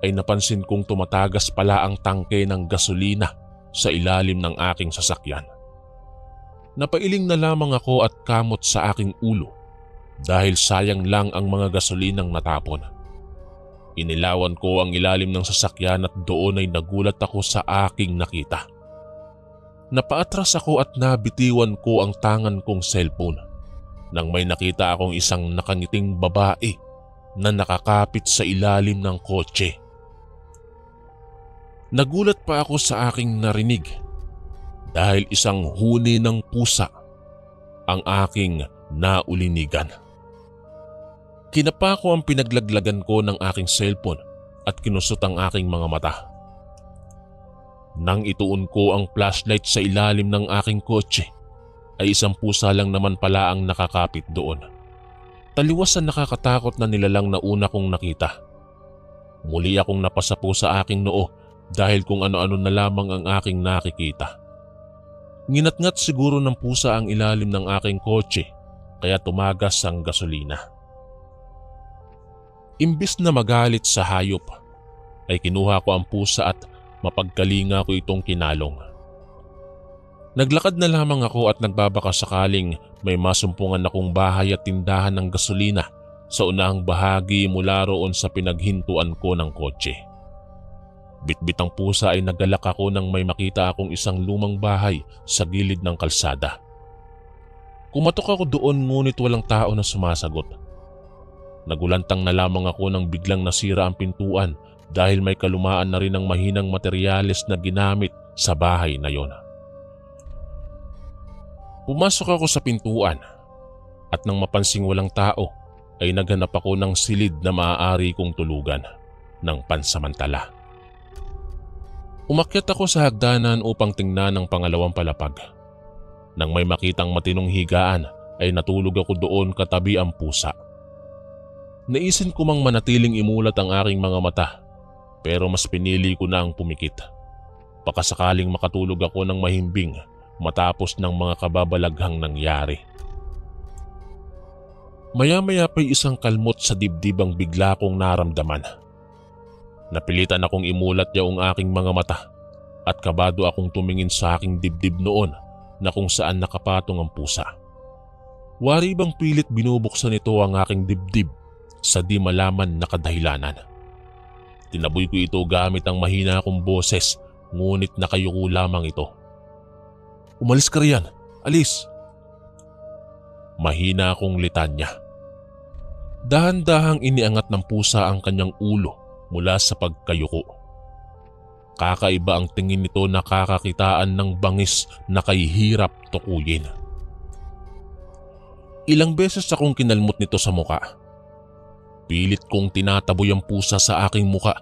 ay napansin kong tumatagas pala ang tangke ng gasolina sa ilalim ng aking sasakyan. Napailing na lamang ako at kamot sa aking ulo dahil sayang lang ang mga gasolinang natapon. Inilawan ko ang ilalim ng sasakyan at doon ay nagulat ako sa aking nakita. Napaatras ako at nabitiwan ko ang tangan kong cellphone nang may nakita akong isang nakangiting babae na nakakapit sa ilalim ng kotse. Nagulat pa ako sa aking narinig dahil isang huni ng pusa ang aking naulinigan. Kinapa ko ang pinaglaglagan ko ng aking cellphone at kinusot ang aking mga mata. Nang ituon ko ang flashlight sa ilalim ng aking kotse, ay isang pusa lang naman pala ang nakakapit doon. Taliwas sa nakakatakot na nilalang na una kong nakita. Muli akong napasapo sa aking noo dahil kung ano-ano na lamang ang aking nakikita. Nginatngat siguro ng pusa ang ilalim ng aking kotse kaya tumagas ang gasolina. Imbis na magalit sa hayop, ay kinuha ko ang pusa at mapagkalinga ko itong kinalong. Naglakad na lamang ako at nagbabaka sakaling may masumpungan akong bahay at tindahan ng gasolina sa unahang bahagi mula roon sa pinaghintuan ko ng kotse. Bitbit ang pusa ay nagalak ako nang may makita akong isang lumang bahay sa gilid ng kalsada. Kumatok ako doon ngunit walang tao na sumasagot. Nagulantang na lamang ako nang biglang nasira ang pintuan dahil may kalumaan na rin ang mahinang materyales na ginamit sa bahay na yon. Pumasok ako sa pintuan at nang mapansing walang tao ay naghanap ako ng silid na maaari kong tulugan ng pansamantala. Umakyat ako sa hagdanan upang tingnan ang pangalawang palapag. Nang may makitang matinong higaan ay natulog ako doon katabi ang pusa. Naisin ko mang manatiling imulat ang aking mga mata, pero mas pinili ko na ang pumikit. Baka sakaling makatulog ako ng mahimbing matapos ng mga kababalaghang nangyari. Maya-maya pa'y isang kalmot sa dibdib ang bigla kong naramdaman. Napilitan akong imulat yaong aking mga mata at kabado akong tumingin sa aking dibdib noon na kung saan nakapatong ang pusa. Wari bang pilit binubuksan ito ang aking dibdib sa di malaman na kadahilanan. Tinaboy ko ito gamit ang mahina kong boses, ngunit nakayuko lamang ito. "Umalis ka riyan, alis!" Mahina akong litanya. Dahan-dahang iniangat ng pusa ang kanyang ulo mula sa pagkayuko. Kakaiba ang tingin nito na kakakitaan ng bangis na kay hirap tukuyin. Ilang beses akong kinalmot nito sa muka. Pilit kong tinataboy ang pusa sa aking muka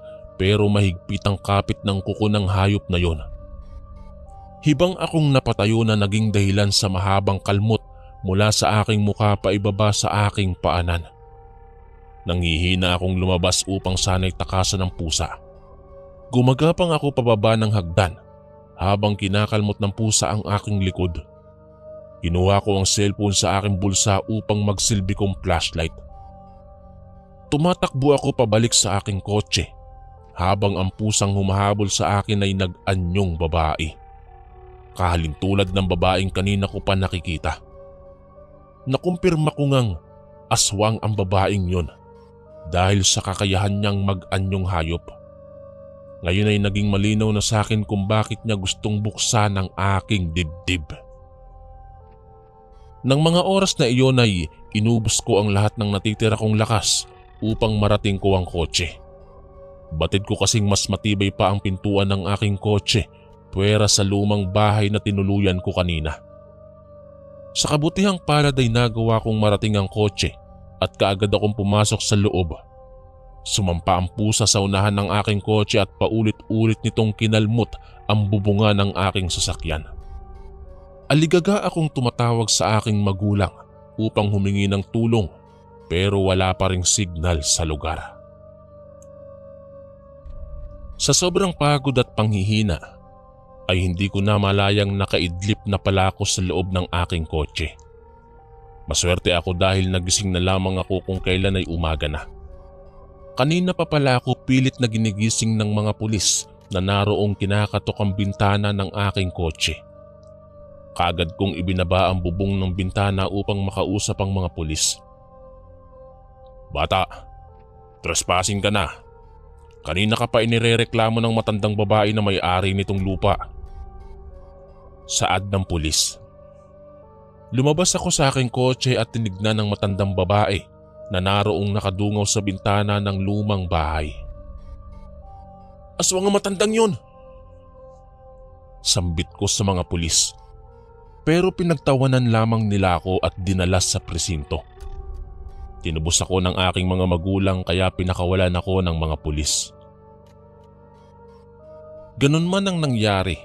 pero mahigpit ang kapit ng kuko ng hayop na yon. Hibang akong napatayo na naging dahilan sa mahabang kalmot mula sa aking muka paibaba sa aking paanan. Nanghihina akong lumabas upang sana'y takasan ng pusa. Gumagapang ako pababa ng hagdan habang kinakalmot ng pusa ang aking likod. Kinuha ko ang cellphone sa aking bulsa upang magsilbi kong flashlight. Tumatakbo ako pabalik sa aking kotse habang ang pusang humahabol sa akin ay nag-anyong babae. Kahalintulad ng babaeng kanina ko pa nakikita. Nakumpirma ko ngang aswang ang babaeng yon dahil sa kakayahan niyang mag-anyong hayop. Ngayon ay naging malinaw na sa akin kung bakit niya gustong buksan ang aking dibdib. Nang mga oras na iyon ay inubos ko ang lahat ng natitira kong lakas upang marating ko ang kotse. Batid ko kasing mas matibay pa ang pintuan ng aking kotse puwera sa lumang bahay na tinuluyan ko kanina. Sa kabutihang palad ay nagawa kong marating ang kotse at kaagad akong pumasok sa loob. Sumampa ang pusa sa unahan ng aking kotse at paulit-ulit nitong kinalmot ang bubunga ng aking sasakyan. Aligaga akong tumatawag sa aking magulang upang humingi ng tulong pero wala pa ring signal sa lugar. Sa sobrang pagod at panghihina ay hindi ko na malayang nakaidlip na pala ako sa loob ng aking kotse. Maswerte ako dahil nagising na lamang ako kung kailan ay umaga na. Kanina pa pala ako pilit na ginigising ng mga pulis na naroong kinakatok ang bintana ng aking kotse. Kaagad kong ibinaba ang bubong ng bintana upang makausap ang mga pulis. "Bata, trespassing ka na. Kanina ka pa inirereklamo ng matandang babae na may-ari nitong lupa." Saad ng pulis. Lumabas ako sa aking kotse at tinignan ng matandang babae na naroong nakadungaw sa bintana ng lumang bahay. "Aswang ang matandang yun!" Sambit ko sa mga pulis. Pero pinagtawanan lamang nila ako at dinala sa presinto. Tinubos ako ng aking mga magulang kaya pinakawalan ako ng mga pulis. Ganun man ang nangyari,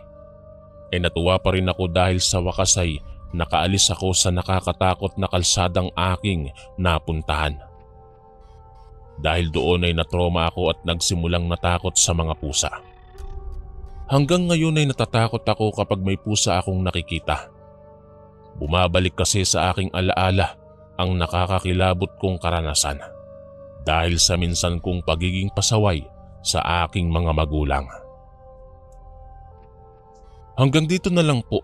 ay natuwa pa rin ako dahil sa wakas ay nakaalis ako sa nakakatakot na kalsadang aking napuntahan. Dahil doon ay natroma ako at nagsimulang natakot sa mga pusa. Hanggang ngayon ay natatakot ako kapag may pusa akong nakikita. Bumabalik kasi sa aking alaala ang nakakakilabot kong karanasan dahil sa minsan kong pagiging pasaway sa aking mga magulang. Hanggang dito na lang po.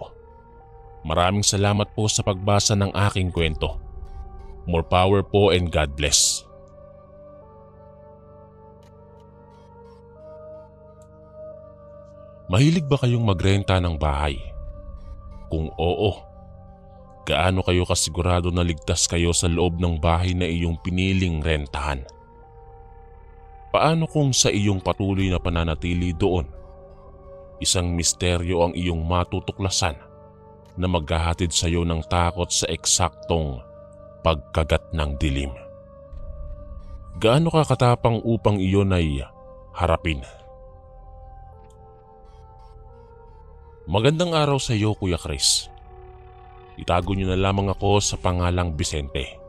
Maraming salamat po sa pagbasa ng aking kwento. More power po and God bless. Mahilig ba kayong magrenta ng bahay? Kung oo, gaano kayo kasigurado na ligtas kayo sa loob ng bahay na iyong piniling rentahan? Paano kung sa iyong patuloy na pananatili doon, isang misteryo ang iyong matutuklasan na maghahatid sa iyo ng takot sa eksaktong pagkagat ng dilim? Gaano ka katapang upang iyon ay harapin? Magandang araw sa iyo, Kuya Chris. Itago niyo na lamang ako sa pangalang Vicente.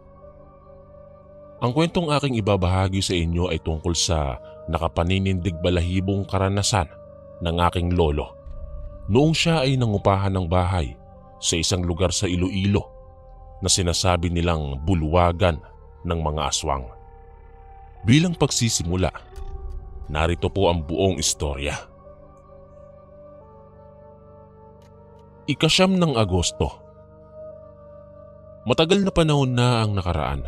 Ang kwentong aking ibabahagi sa inyo ay tungkol sa nakapaninindig balahibong karanasan ng aking lolo noong siya ay nangupahan ng bahay sa isang lugar sa Iloilo na sinasabi nilang bulwagan ng mga aswang. Bilang pagsisimula, narito po ang buong istorya. Ika-9 ng Agosto. Matagal na panahon na ang nakaraan.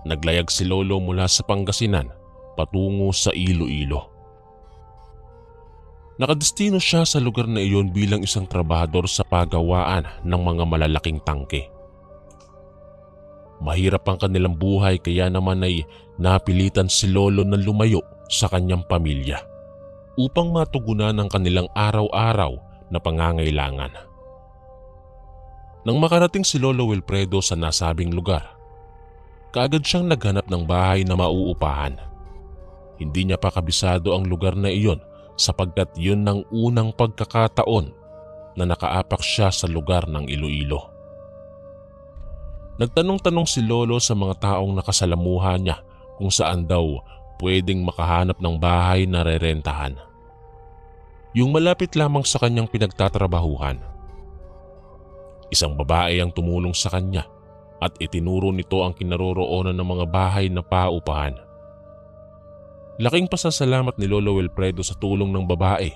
Naglayag si Lolo mula sa Pangasinan patungo sa Iloilo. Nakadestino siya sa lugar na iyon bilang isang trabahador sa pagawaan ng mga malalaking tangke. Mahirap ang kanilang buhay kaya naman ay napilitan si Lolo na lumayo sa kanyang pamilya upang matugunan ang kanilang araw-araw na pangangailangan. Nang makarating si Lolo Wilfredo sa nasabing lugar, kaagad siyang naghanap ng bahay na mauupahan. Hindi niya pa kabisado ang lugar na iyon sapagkat yun ang unang pagkakataon na nakaapak siya sa lugar ng Iloilo. Nagtanong-tanong si Lolo sa mga taong nakasalamuhan niya kung saan daw pwedeng makahanap ng bahay na rerentahan. Yung malapit lamang sa kanyang pinagtatrabahuhan. Isang babae ang tumulong sa kanya at itinuro nito ang kinaroroonan ng mga bahay na paupahan. Laking pasasalamat ni Lolo Wilfredo sa tulong ng babae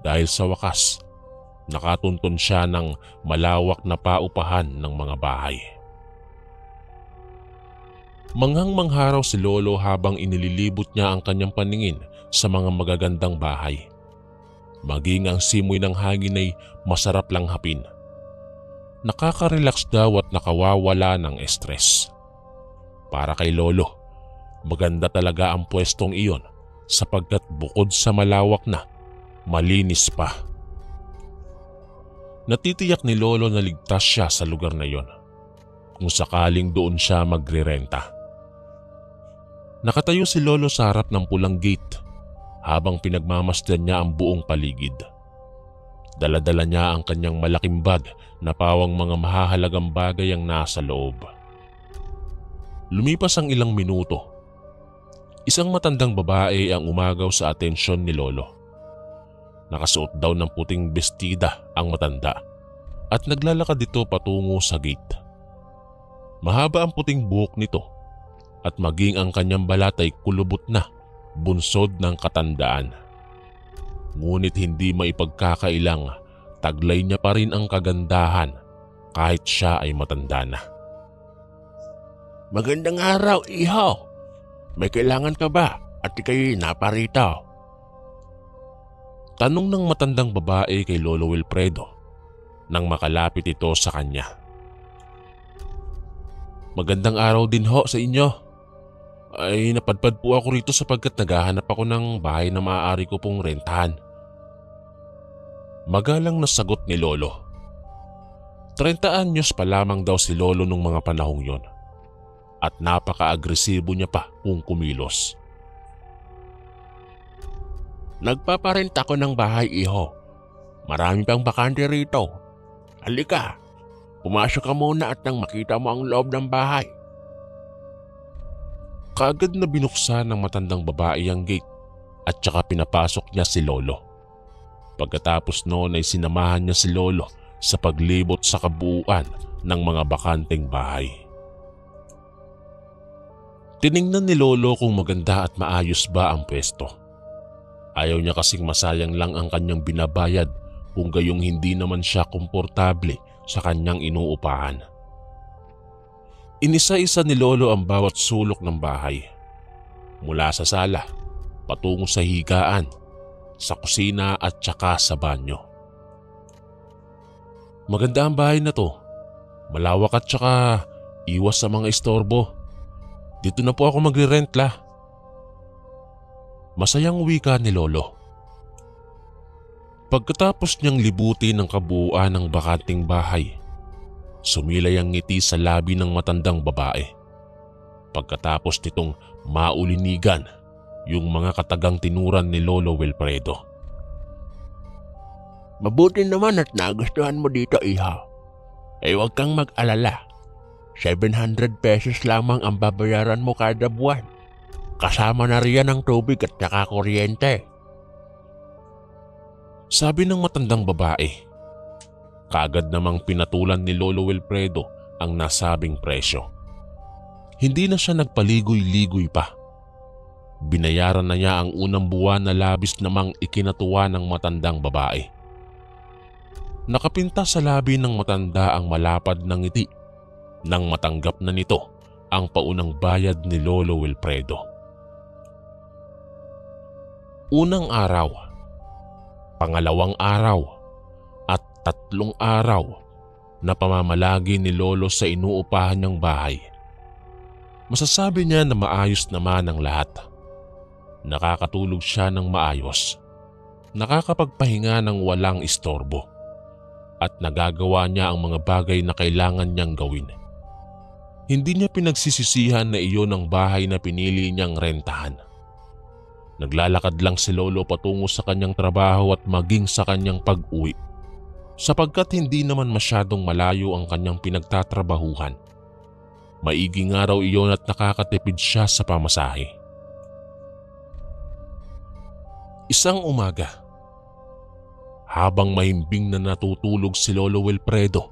dahil sa wakas, nakatuntun siya ng malawak na paupahan ng mga bahay. Manghang-mangharaw si Lolo habang inililibot niya ang kanyang paningin sa mga magagandang bahay. Maging ang simoy ng hangin ay masarap lang hapin. Nakaka-relax daw at nakawawala ng stress. Para kay Lolo, maganda talaga ang pwestong iyon sapagkat bukod sa malawak na, malinis pa. Natitiyak ni Lolo na ligtas siya sa lugar na iyon kung sakaling doon siya magrerenta. Nakatayo si Lolo sa harap ng pulang gate habang pinagmamasdan niya ang buong paligid. Dala-dala niya ang kanyang malaking bag na pawang mga mahahalagang bagay ang nasa loob. Lumipas ang ilang minuto. Isang matandang babae ang umagaw sa atensyon ni Lolo. Nakasuot daw ng puting bestida ang matanda at naglalakad dito patungo sa gate. Mahaba ang puting buhok nito at maging ang kanyang balat ay kulubot na, bunsod ng katandaan. Ngunit hindi maipagkakailang taglay niya pa rin ang kagandahan kahit siya ay matanda na. Magandang araw, iho. May kailangan ka ba at ika'y naparito? Tanong ng matandang babae kay Lolo Wilfredo nang makalapit ito sa kanya. Magandang araw din ho sa inyo. Ay napadpad po ako rito sapagkat naghahanap ako ng bahay na maaari ko pong rentahan. Magalang na sagot ni Lolo. 30 anyos pa lamang daw si Lolo nung mga panahong yon at napaka-agresibo niya pa kung kumilos. Nagpaparenta ko ng bahay, iho. Marami pang bakante rito. Halika, pumasok ka muna at nang makita mo ang loob ng bahay. Kaagad na binuksan ng matandang babae ang gate at saka pinapasok niya si Lolo. Pagkatapos noon ay sinamahan niya si Lolo sa paglibot sa kabuuan ng mga bakanteng bahay. Tiningnan ni Lolo kung maganda at maayos ba ang pwesto. Ayaw niya kasing masayang lang ang kanyang binabayad kung gayong hindi naman siya komportable sa kanyang inuupahan. Inisa-isa ni Lolo ang bawat sulok ng bahay. Mula sa sala, patungo sa higaan, sa kusina at saka sa banyo. Maganda ang bahay na to. Malawak at saka iwas sa mga istorbo. Dito na po ako magre-rent la. Masayang wika ni Lolo. Pagkatapos niyang libutin ang kabuuan ng bakanting bahay, sumilay ang ngiti sa labi ng matandang babae. Pagkatapos nitong maulinigan yung mga katagang tinuran ni Lolo Wilfredo. Mabuti naman at nagustuhan mo dito, iha. Huwag kang mag-alala. 700 pesos lamang ang babayaran mo kada buwan. Kasama na riyan ang tubig at saka kuryente. Sabi ng matandang babae. Kaagad namang pinatulan ni Lolo Wilfredo ang nasabing presyo. Hindi na siya nagpaligoy-ligoy pa. Binayaran na niya ang unang buwan na labis namang ikinatuwa ng matandang babae. Nakapinta sa labi ng matanda ang malapad na ngiti nang matanggap na nito ang paunang bayad ni Lolo Wilfredo. Unang araw, pangalawang araw at tatlong araw na pamamalagi ni Lolo sa inuupahan niyang bahay. Masasabi niya na maayos naman ang lahat. Nakakatulog siya ng maayos, nakakapagpahinga ng walang istorbo, at nagagawa niya ang mga bagay na kailangan niyang gawin. Hindi niya pinagsisisihan na iyon ang bahay na pinili niyang rentahan. Naglalakad lang si Lolo patungo sa kanyang trabaho at maging sa kanyang pag-uwi, sapagkat hindi naman masyadong malayo ang kanyang pinagtatrabahuhan. Maiging araw iyon at nakakatipid siya sa pamasahe. Isang umaga, habang mahimbing na natutulog si Lolo Wilfredo,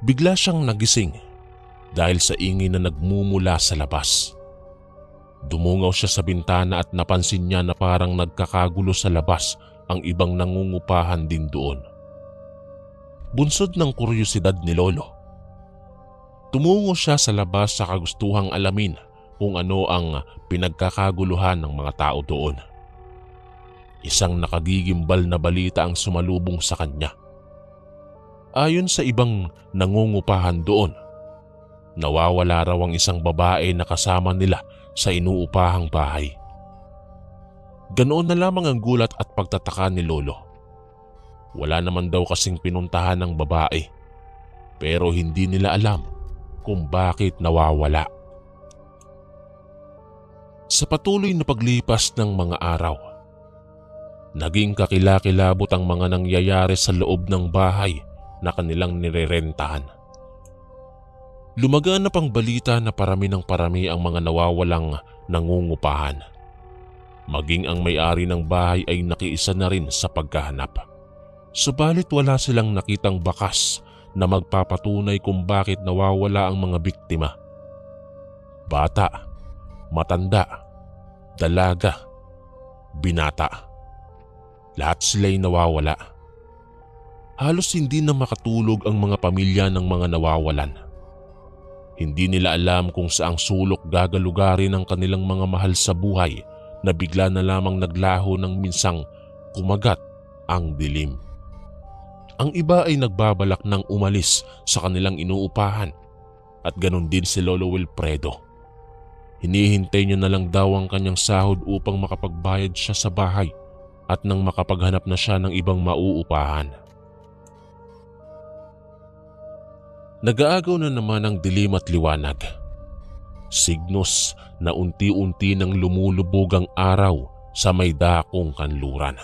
bigla siyang nagising dahil sa ingay na nagmumula sa labas. Dumungaw siya sa bintana at napansin niya na parang nagkakagulo sa labas ang ibang nangungupahan din doon. Bunsod ng kuryosidad ni Lolo, tumungo siya sa labas sa kagustuhang alamin kung ano ang pinagkakaguluhan ng mga tao doon. Isang nakagigimbal na balita ang sumalubong sa kanya. Ayon sa ibang nangungupahan doon, nawawala raw ang isang babae na kasama nila sa inuupahang bahay. Ganoon na lamang ang gulat at pagtataka ni Lolo. Wala naman daw kasing pinuntahan ng babae, pero hindi nila alam kung bakit nawawala. Sa patuloy na paglipas ng mga araw, naging kakilakilabot ang mga nangyayari sa loob ng bahay na kanilang nirerentahan. Lumaganap ang balita na parami ng parami ang mga nawawalang nangungupahan. Maging ang may-ari ng bahay ay nakiisa na rin sa pagkahanap. Subalit wala silang nakitang bakas na magpapatunay kung bakit nawawala ang mga biktima. Bata, matanda, dalaga, binata. Lahat sila'y nawawala. Halos hindi na makatulog ang mga pamilya ng mga nawawalan. Hindi nila alam kung saang sulok gagalugarin ang kanilang mga mahal sa buhay na bigla na lamang naglaho ng minsang kumagat ang dilim. Ang iba ay nagbabalak ng umalis sa kanilang inuupahan at ganun din si Lolo Wilfredo. Hinihintay niya na lang daw ang kanyang sahod upang makapagbayad siya sa bahay at nang makapaghanap na siya ng ibang mauupahan. Nag-aagaw na naman ang dilim at liwanag. Signos na unti-unti nang lumulubog ang araw sa may dakong kanluran.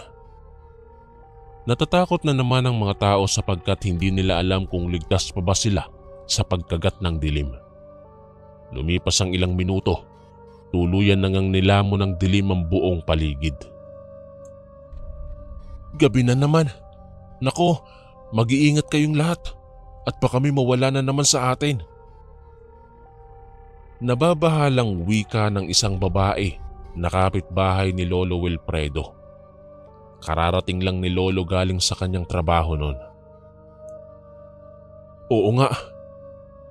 Natatakot na naman ang mga tao sapagkat hindi nila alam kung ligtas pa ba sila sa pagkagat ng dilim. Lumipas ang ilang minuto, tuluyan na ngang nilamon ng dilim ang buong paligid. Gabi na naman. Nako, mag-iingat kayong lahat at baka may mawala na naman sa atin. Nababahalang wika ng isang babae na kapitbahay ni Lolo Wilfredo. Kararating lang ni Lolo galing sa kanyang trabaho noon. Oo nga,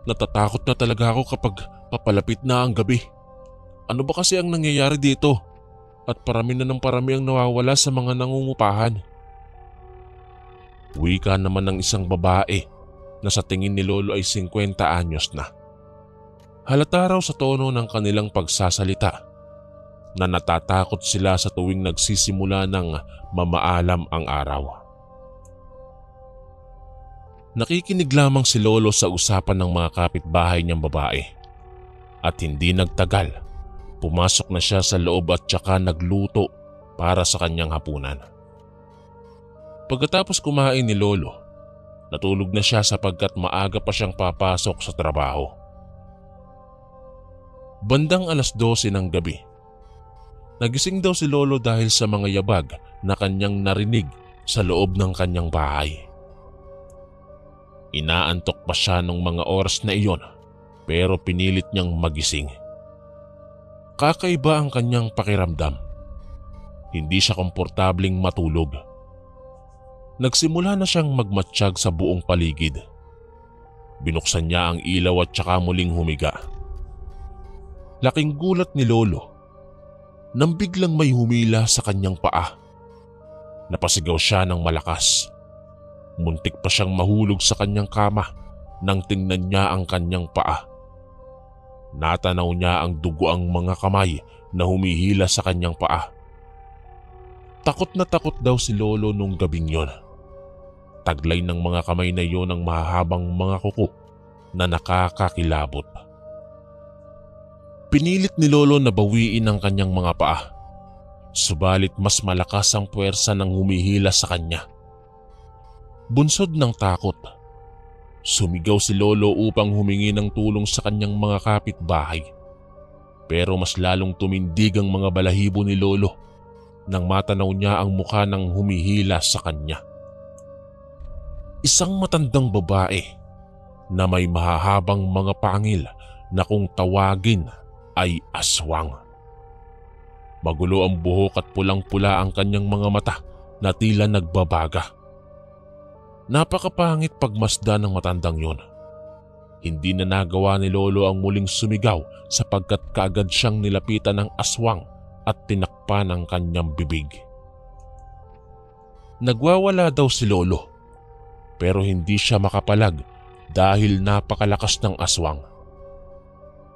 natatakot na talaga ako kapag papalapit na ang gabi. Ano ba kasi ang nangyayari dito? At parami na ng parami ang nawawala sa mga nangungupahan. Wika naman ng isang babae na sa tingin ni Lolo ay 50 anyos na. Halata raw sa tono ng kanilang pagsasalita na natatakot sila sa tuwing nagsisimula ng mamaalam ang araw. Nakikinig lamang si Lolo sa usapan ng mga kapitbahay niyang babae at hindi nagtagal, pumasok na siya sa loob at saka nagluto para sa kanyang hapunan. Pagkatapos kumain ni Lolo, natulog na siya sapagkat maaga pa siyang papasok sa trabaho. Bandang 12:00 ng gabi, nagising daw si Lolo dahil sa mga yabag na kanyang narinig sa loob ng kanyang bahay. Inaantok pa siya nung mga oras na iyon pero pinilit niyang magising. Kakaiba ang kanyang pakiramdam. Hindi siya komportabling matulog. Nagsimula na siyang magmatsyag sa buong paligid. Binuksan niya ang ilaw at saka muling humiga. Laking gulat ni Lolo nang biglang may humila sa kanyang paa. Napasigaw siya ng malakas. Muntik pa siyang mahulog sa kanyang kama nang tingnan niya ang kanyang paa. Natanaw niya ang dugoang mga kamay na humihila sa kanyang paa. Takot na takot daw si Lolo nung gabing yon. Taglay ng mga kamay na yon ang mahahabang mga kuko na nakakakilabot. Pinilit ni Lolo na bawiin ang kanyang mga paa. Subalit mas malakas ang puwersa ng humihila sa kanya. Bunsod ng takot, sumigaw si Lolo upang humingi ng tulong sa kanyang mga kapitbahay. Pero mas lalong tumindig ang mga balahibo ni Lolo nang matanaw niya ang mukha ng humihila sa kanya. Isang matandang babae na may mahahabang mga pangil na kung tawagin ay aswang. Magulo ang buhok at pulang-pula ang kanyang mga mata na tila nagbabaga. Napakapangit pagmasdan ng matandang yon. Hindi na nagawa ni Lolo ang muling sumigaw sapagkat kaagad siyang nilapitan ng aswang at tinakpan ang kanyang bibig. Nagwawala daw si Lolo pero hindi siya makapalag dahil napakalakas ng aswang.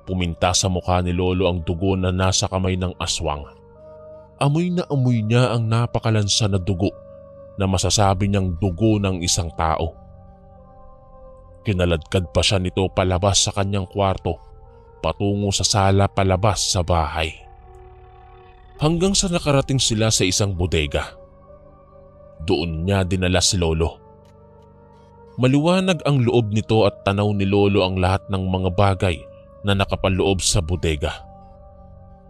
Puminta sa mukha ni Lolo ang dugo na nasa kamay ng aswang. Amoy na amoy niya ang napakalansa na dugo na masasabi niyang dugo ng isang tao. Kinaladkad pa siya nito palabas sa kanyang kwarto, patungo sa sala palabas sa bahay. Hanggang sa nakarating sila sa isang bodega. Doon niya dinala si Lolo. Maliwanag ang loob nito at tanaw ni Lolo ang lahat ng mga bagay na nakapaloob sa bodega.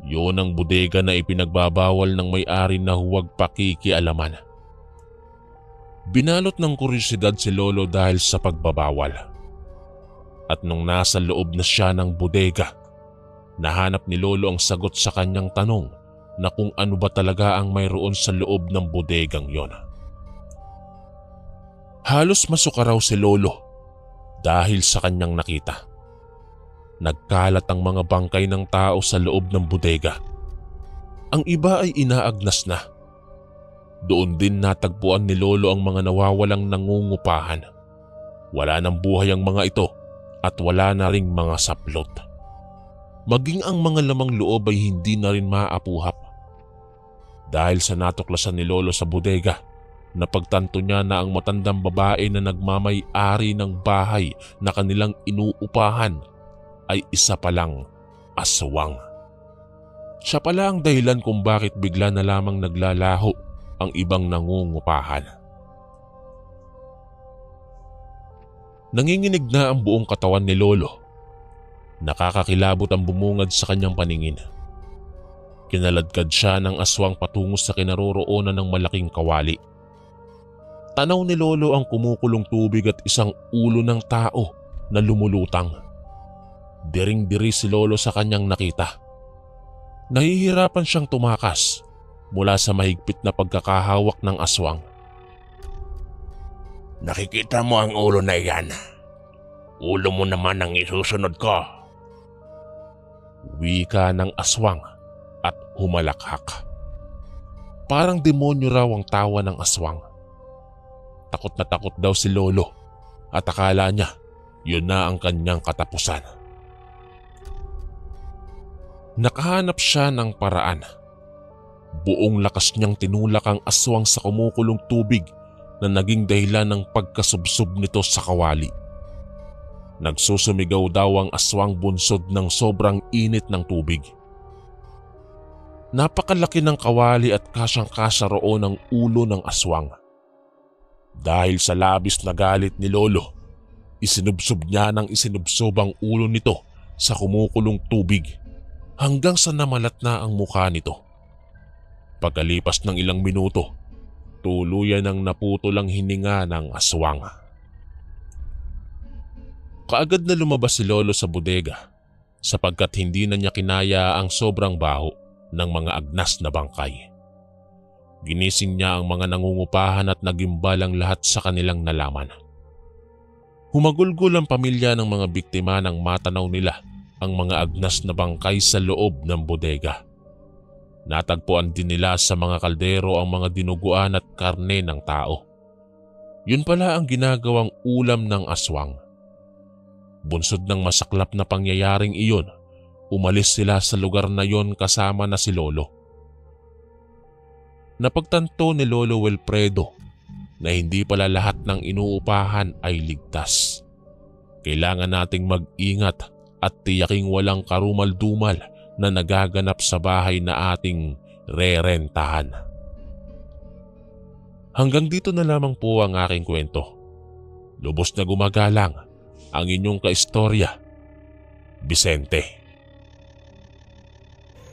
Yun ang bodega na ipinagbabawal ng may-ari na huwag pakikialaman. Binalot ng kuryosidad si Lolo dahil sa pagbabawal. At nung nasa loob na siya ng bodega, nahanap ni Lolo ang sagot sa kanyang tanong na kung ano ba talaga ang mayroon sa loob ng bodegang yon. Halos masuka raw si Lolo dahil sa kanyang nakita. Nagkalat ang mga bangkay ng tao sa loob ng bodega. Ang iba ay inaagnas na. Doon din natagpuan ni Lolo ang mga nawawalang nangungupahan. Wala nang buhay ang mga ito at wala na ring mga saplot. Maging ang mga lamang loob ay hindi na rin maapuhap. Dahil sa natuklasan ni Lolo sa bodega, napagtanto niya na ang matandang babae na nagmamay-ari ng bahay na kanilang inuupahan ay isa palang aswang. Siya pala ang dahilan kung bakit bigla na lamang naglalaho ang ibang nangungupahan. Nanginginig na ang buong katawan ni Lolo. Nakakakilabot ang bumungad sa kanyang paningin. Kinaladkad siya ng aswang patungo sa kinaroroonan ng malaking kawali. Tanaw ni Lolo ang kumukulong tubig at isang ulo ng tao na lumulutang. Diring-diri si Lolo sa kanyang nakita. Nahihirapan siyang tumakas mula sa mahigpit na pagkakahawak ng aswang. Nakikita mo ang ulo na iyan. Ulo mo naman ang isusunod ko. Wika ng aswang at humalakhak. Parang demonyo raw ang tawa ng aswang. Takot na takot daw si Lolo at akala niya yun na ang kanyang katapusan. Nakahanap siya ng paraan Buong lakas niyang tinulak ang aswang sa kumukulong tubig na naging dahilan ng pagkasubsob nito sa kawali. Nagsusumigaw daw ang aswang bunsod ng sobrang init ng tubig. Napakalaki ng kawali at kasyang-kasya roon ang ulo ng aswang. Dahil sa labis na galit ni Lolo, isinubsob niya ng isinubsob ang ulo nito sa kumukulong tubig hanggang sa namalat na ang mukha nito. Pagkalipas ng ilang minuto, tuluyan ang naputol ang hininga ng aswang. Kaagad na lumabas si Lolo sa bodega sapagkat hindi na niya kinaya ang sobrang baho ng mga agnas na bangkay. Ginising niya ang mga nangungupahan at nagimbal ang lahat sa kanilang nalaman. Humagulgol ang pamilya ng mga biktima nang matanaw nila ang mga agnas na bangkay sa loob ng bodega. Natagpuan din nila sa mga kaldero ang mga dinuguan at karne ng tao. Yun pala ang ginagawang ulam ng aswang. Bunsod ng masaklap na pangyayaring iyon, umalis sila sa lugar na yon kasama na si Lolo. Napagtanto ni Lolo Wilfredo na hindi pala lahat ng inuupahan ay ligtas. Kailangan nating mag-ingat at tiyaking walang karumal-dumal na nagaganap sa bahay na ating rerentahan. Hanggang dito na lamang po ang aking kwento. Lubos na gumagalang ang inyong kaistorya, Vicente.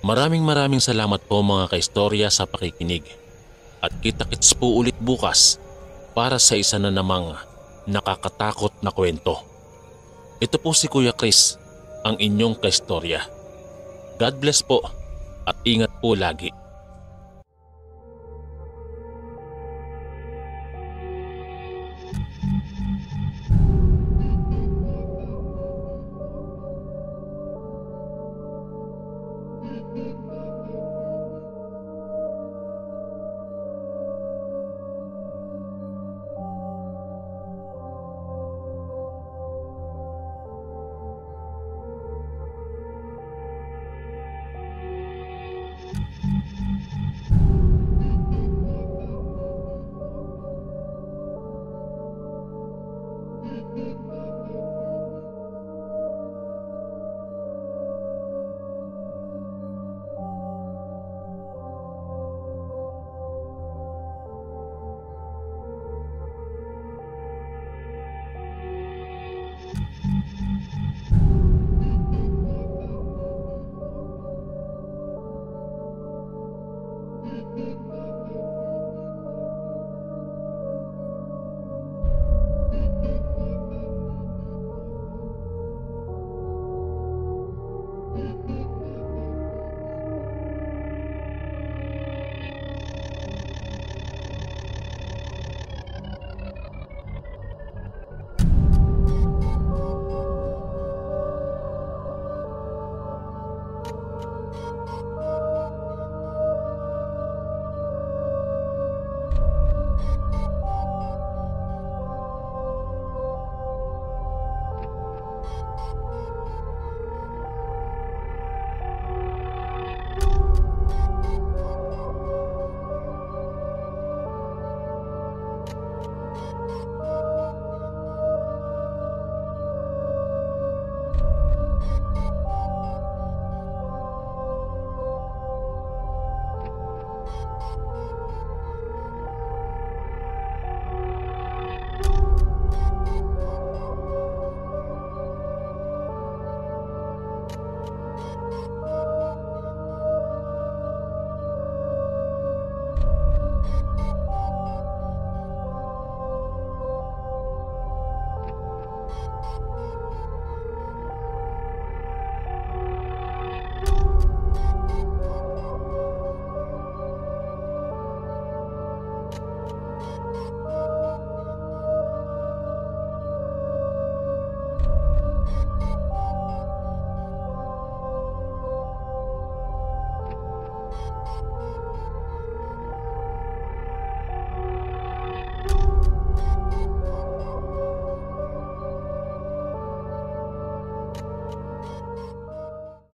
Maraming salamat po mga kaistorya sa pakikinig. At kita-kits po ulit bukas para sa isa na namang nakakatakot na kwento. Ito po si Kuya Chris, ang inyong kaistorya. God bless po at ingat po lagi.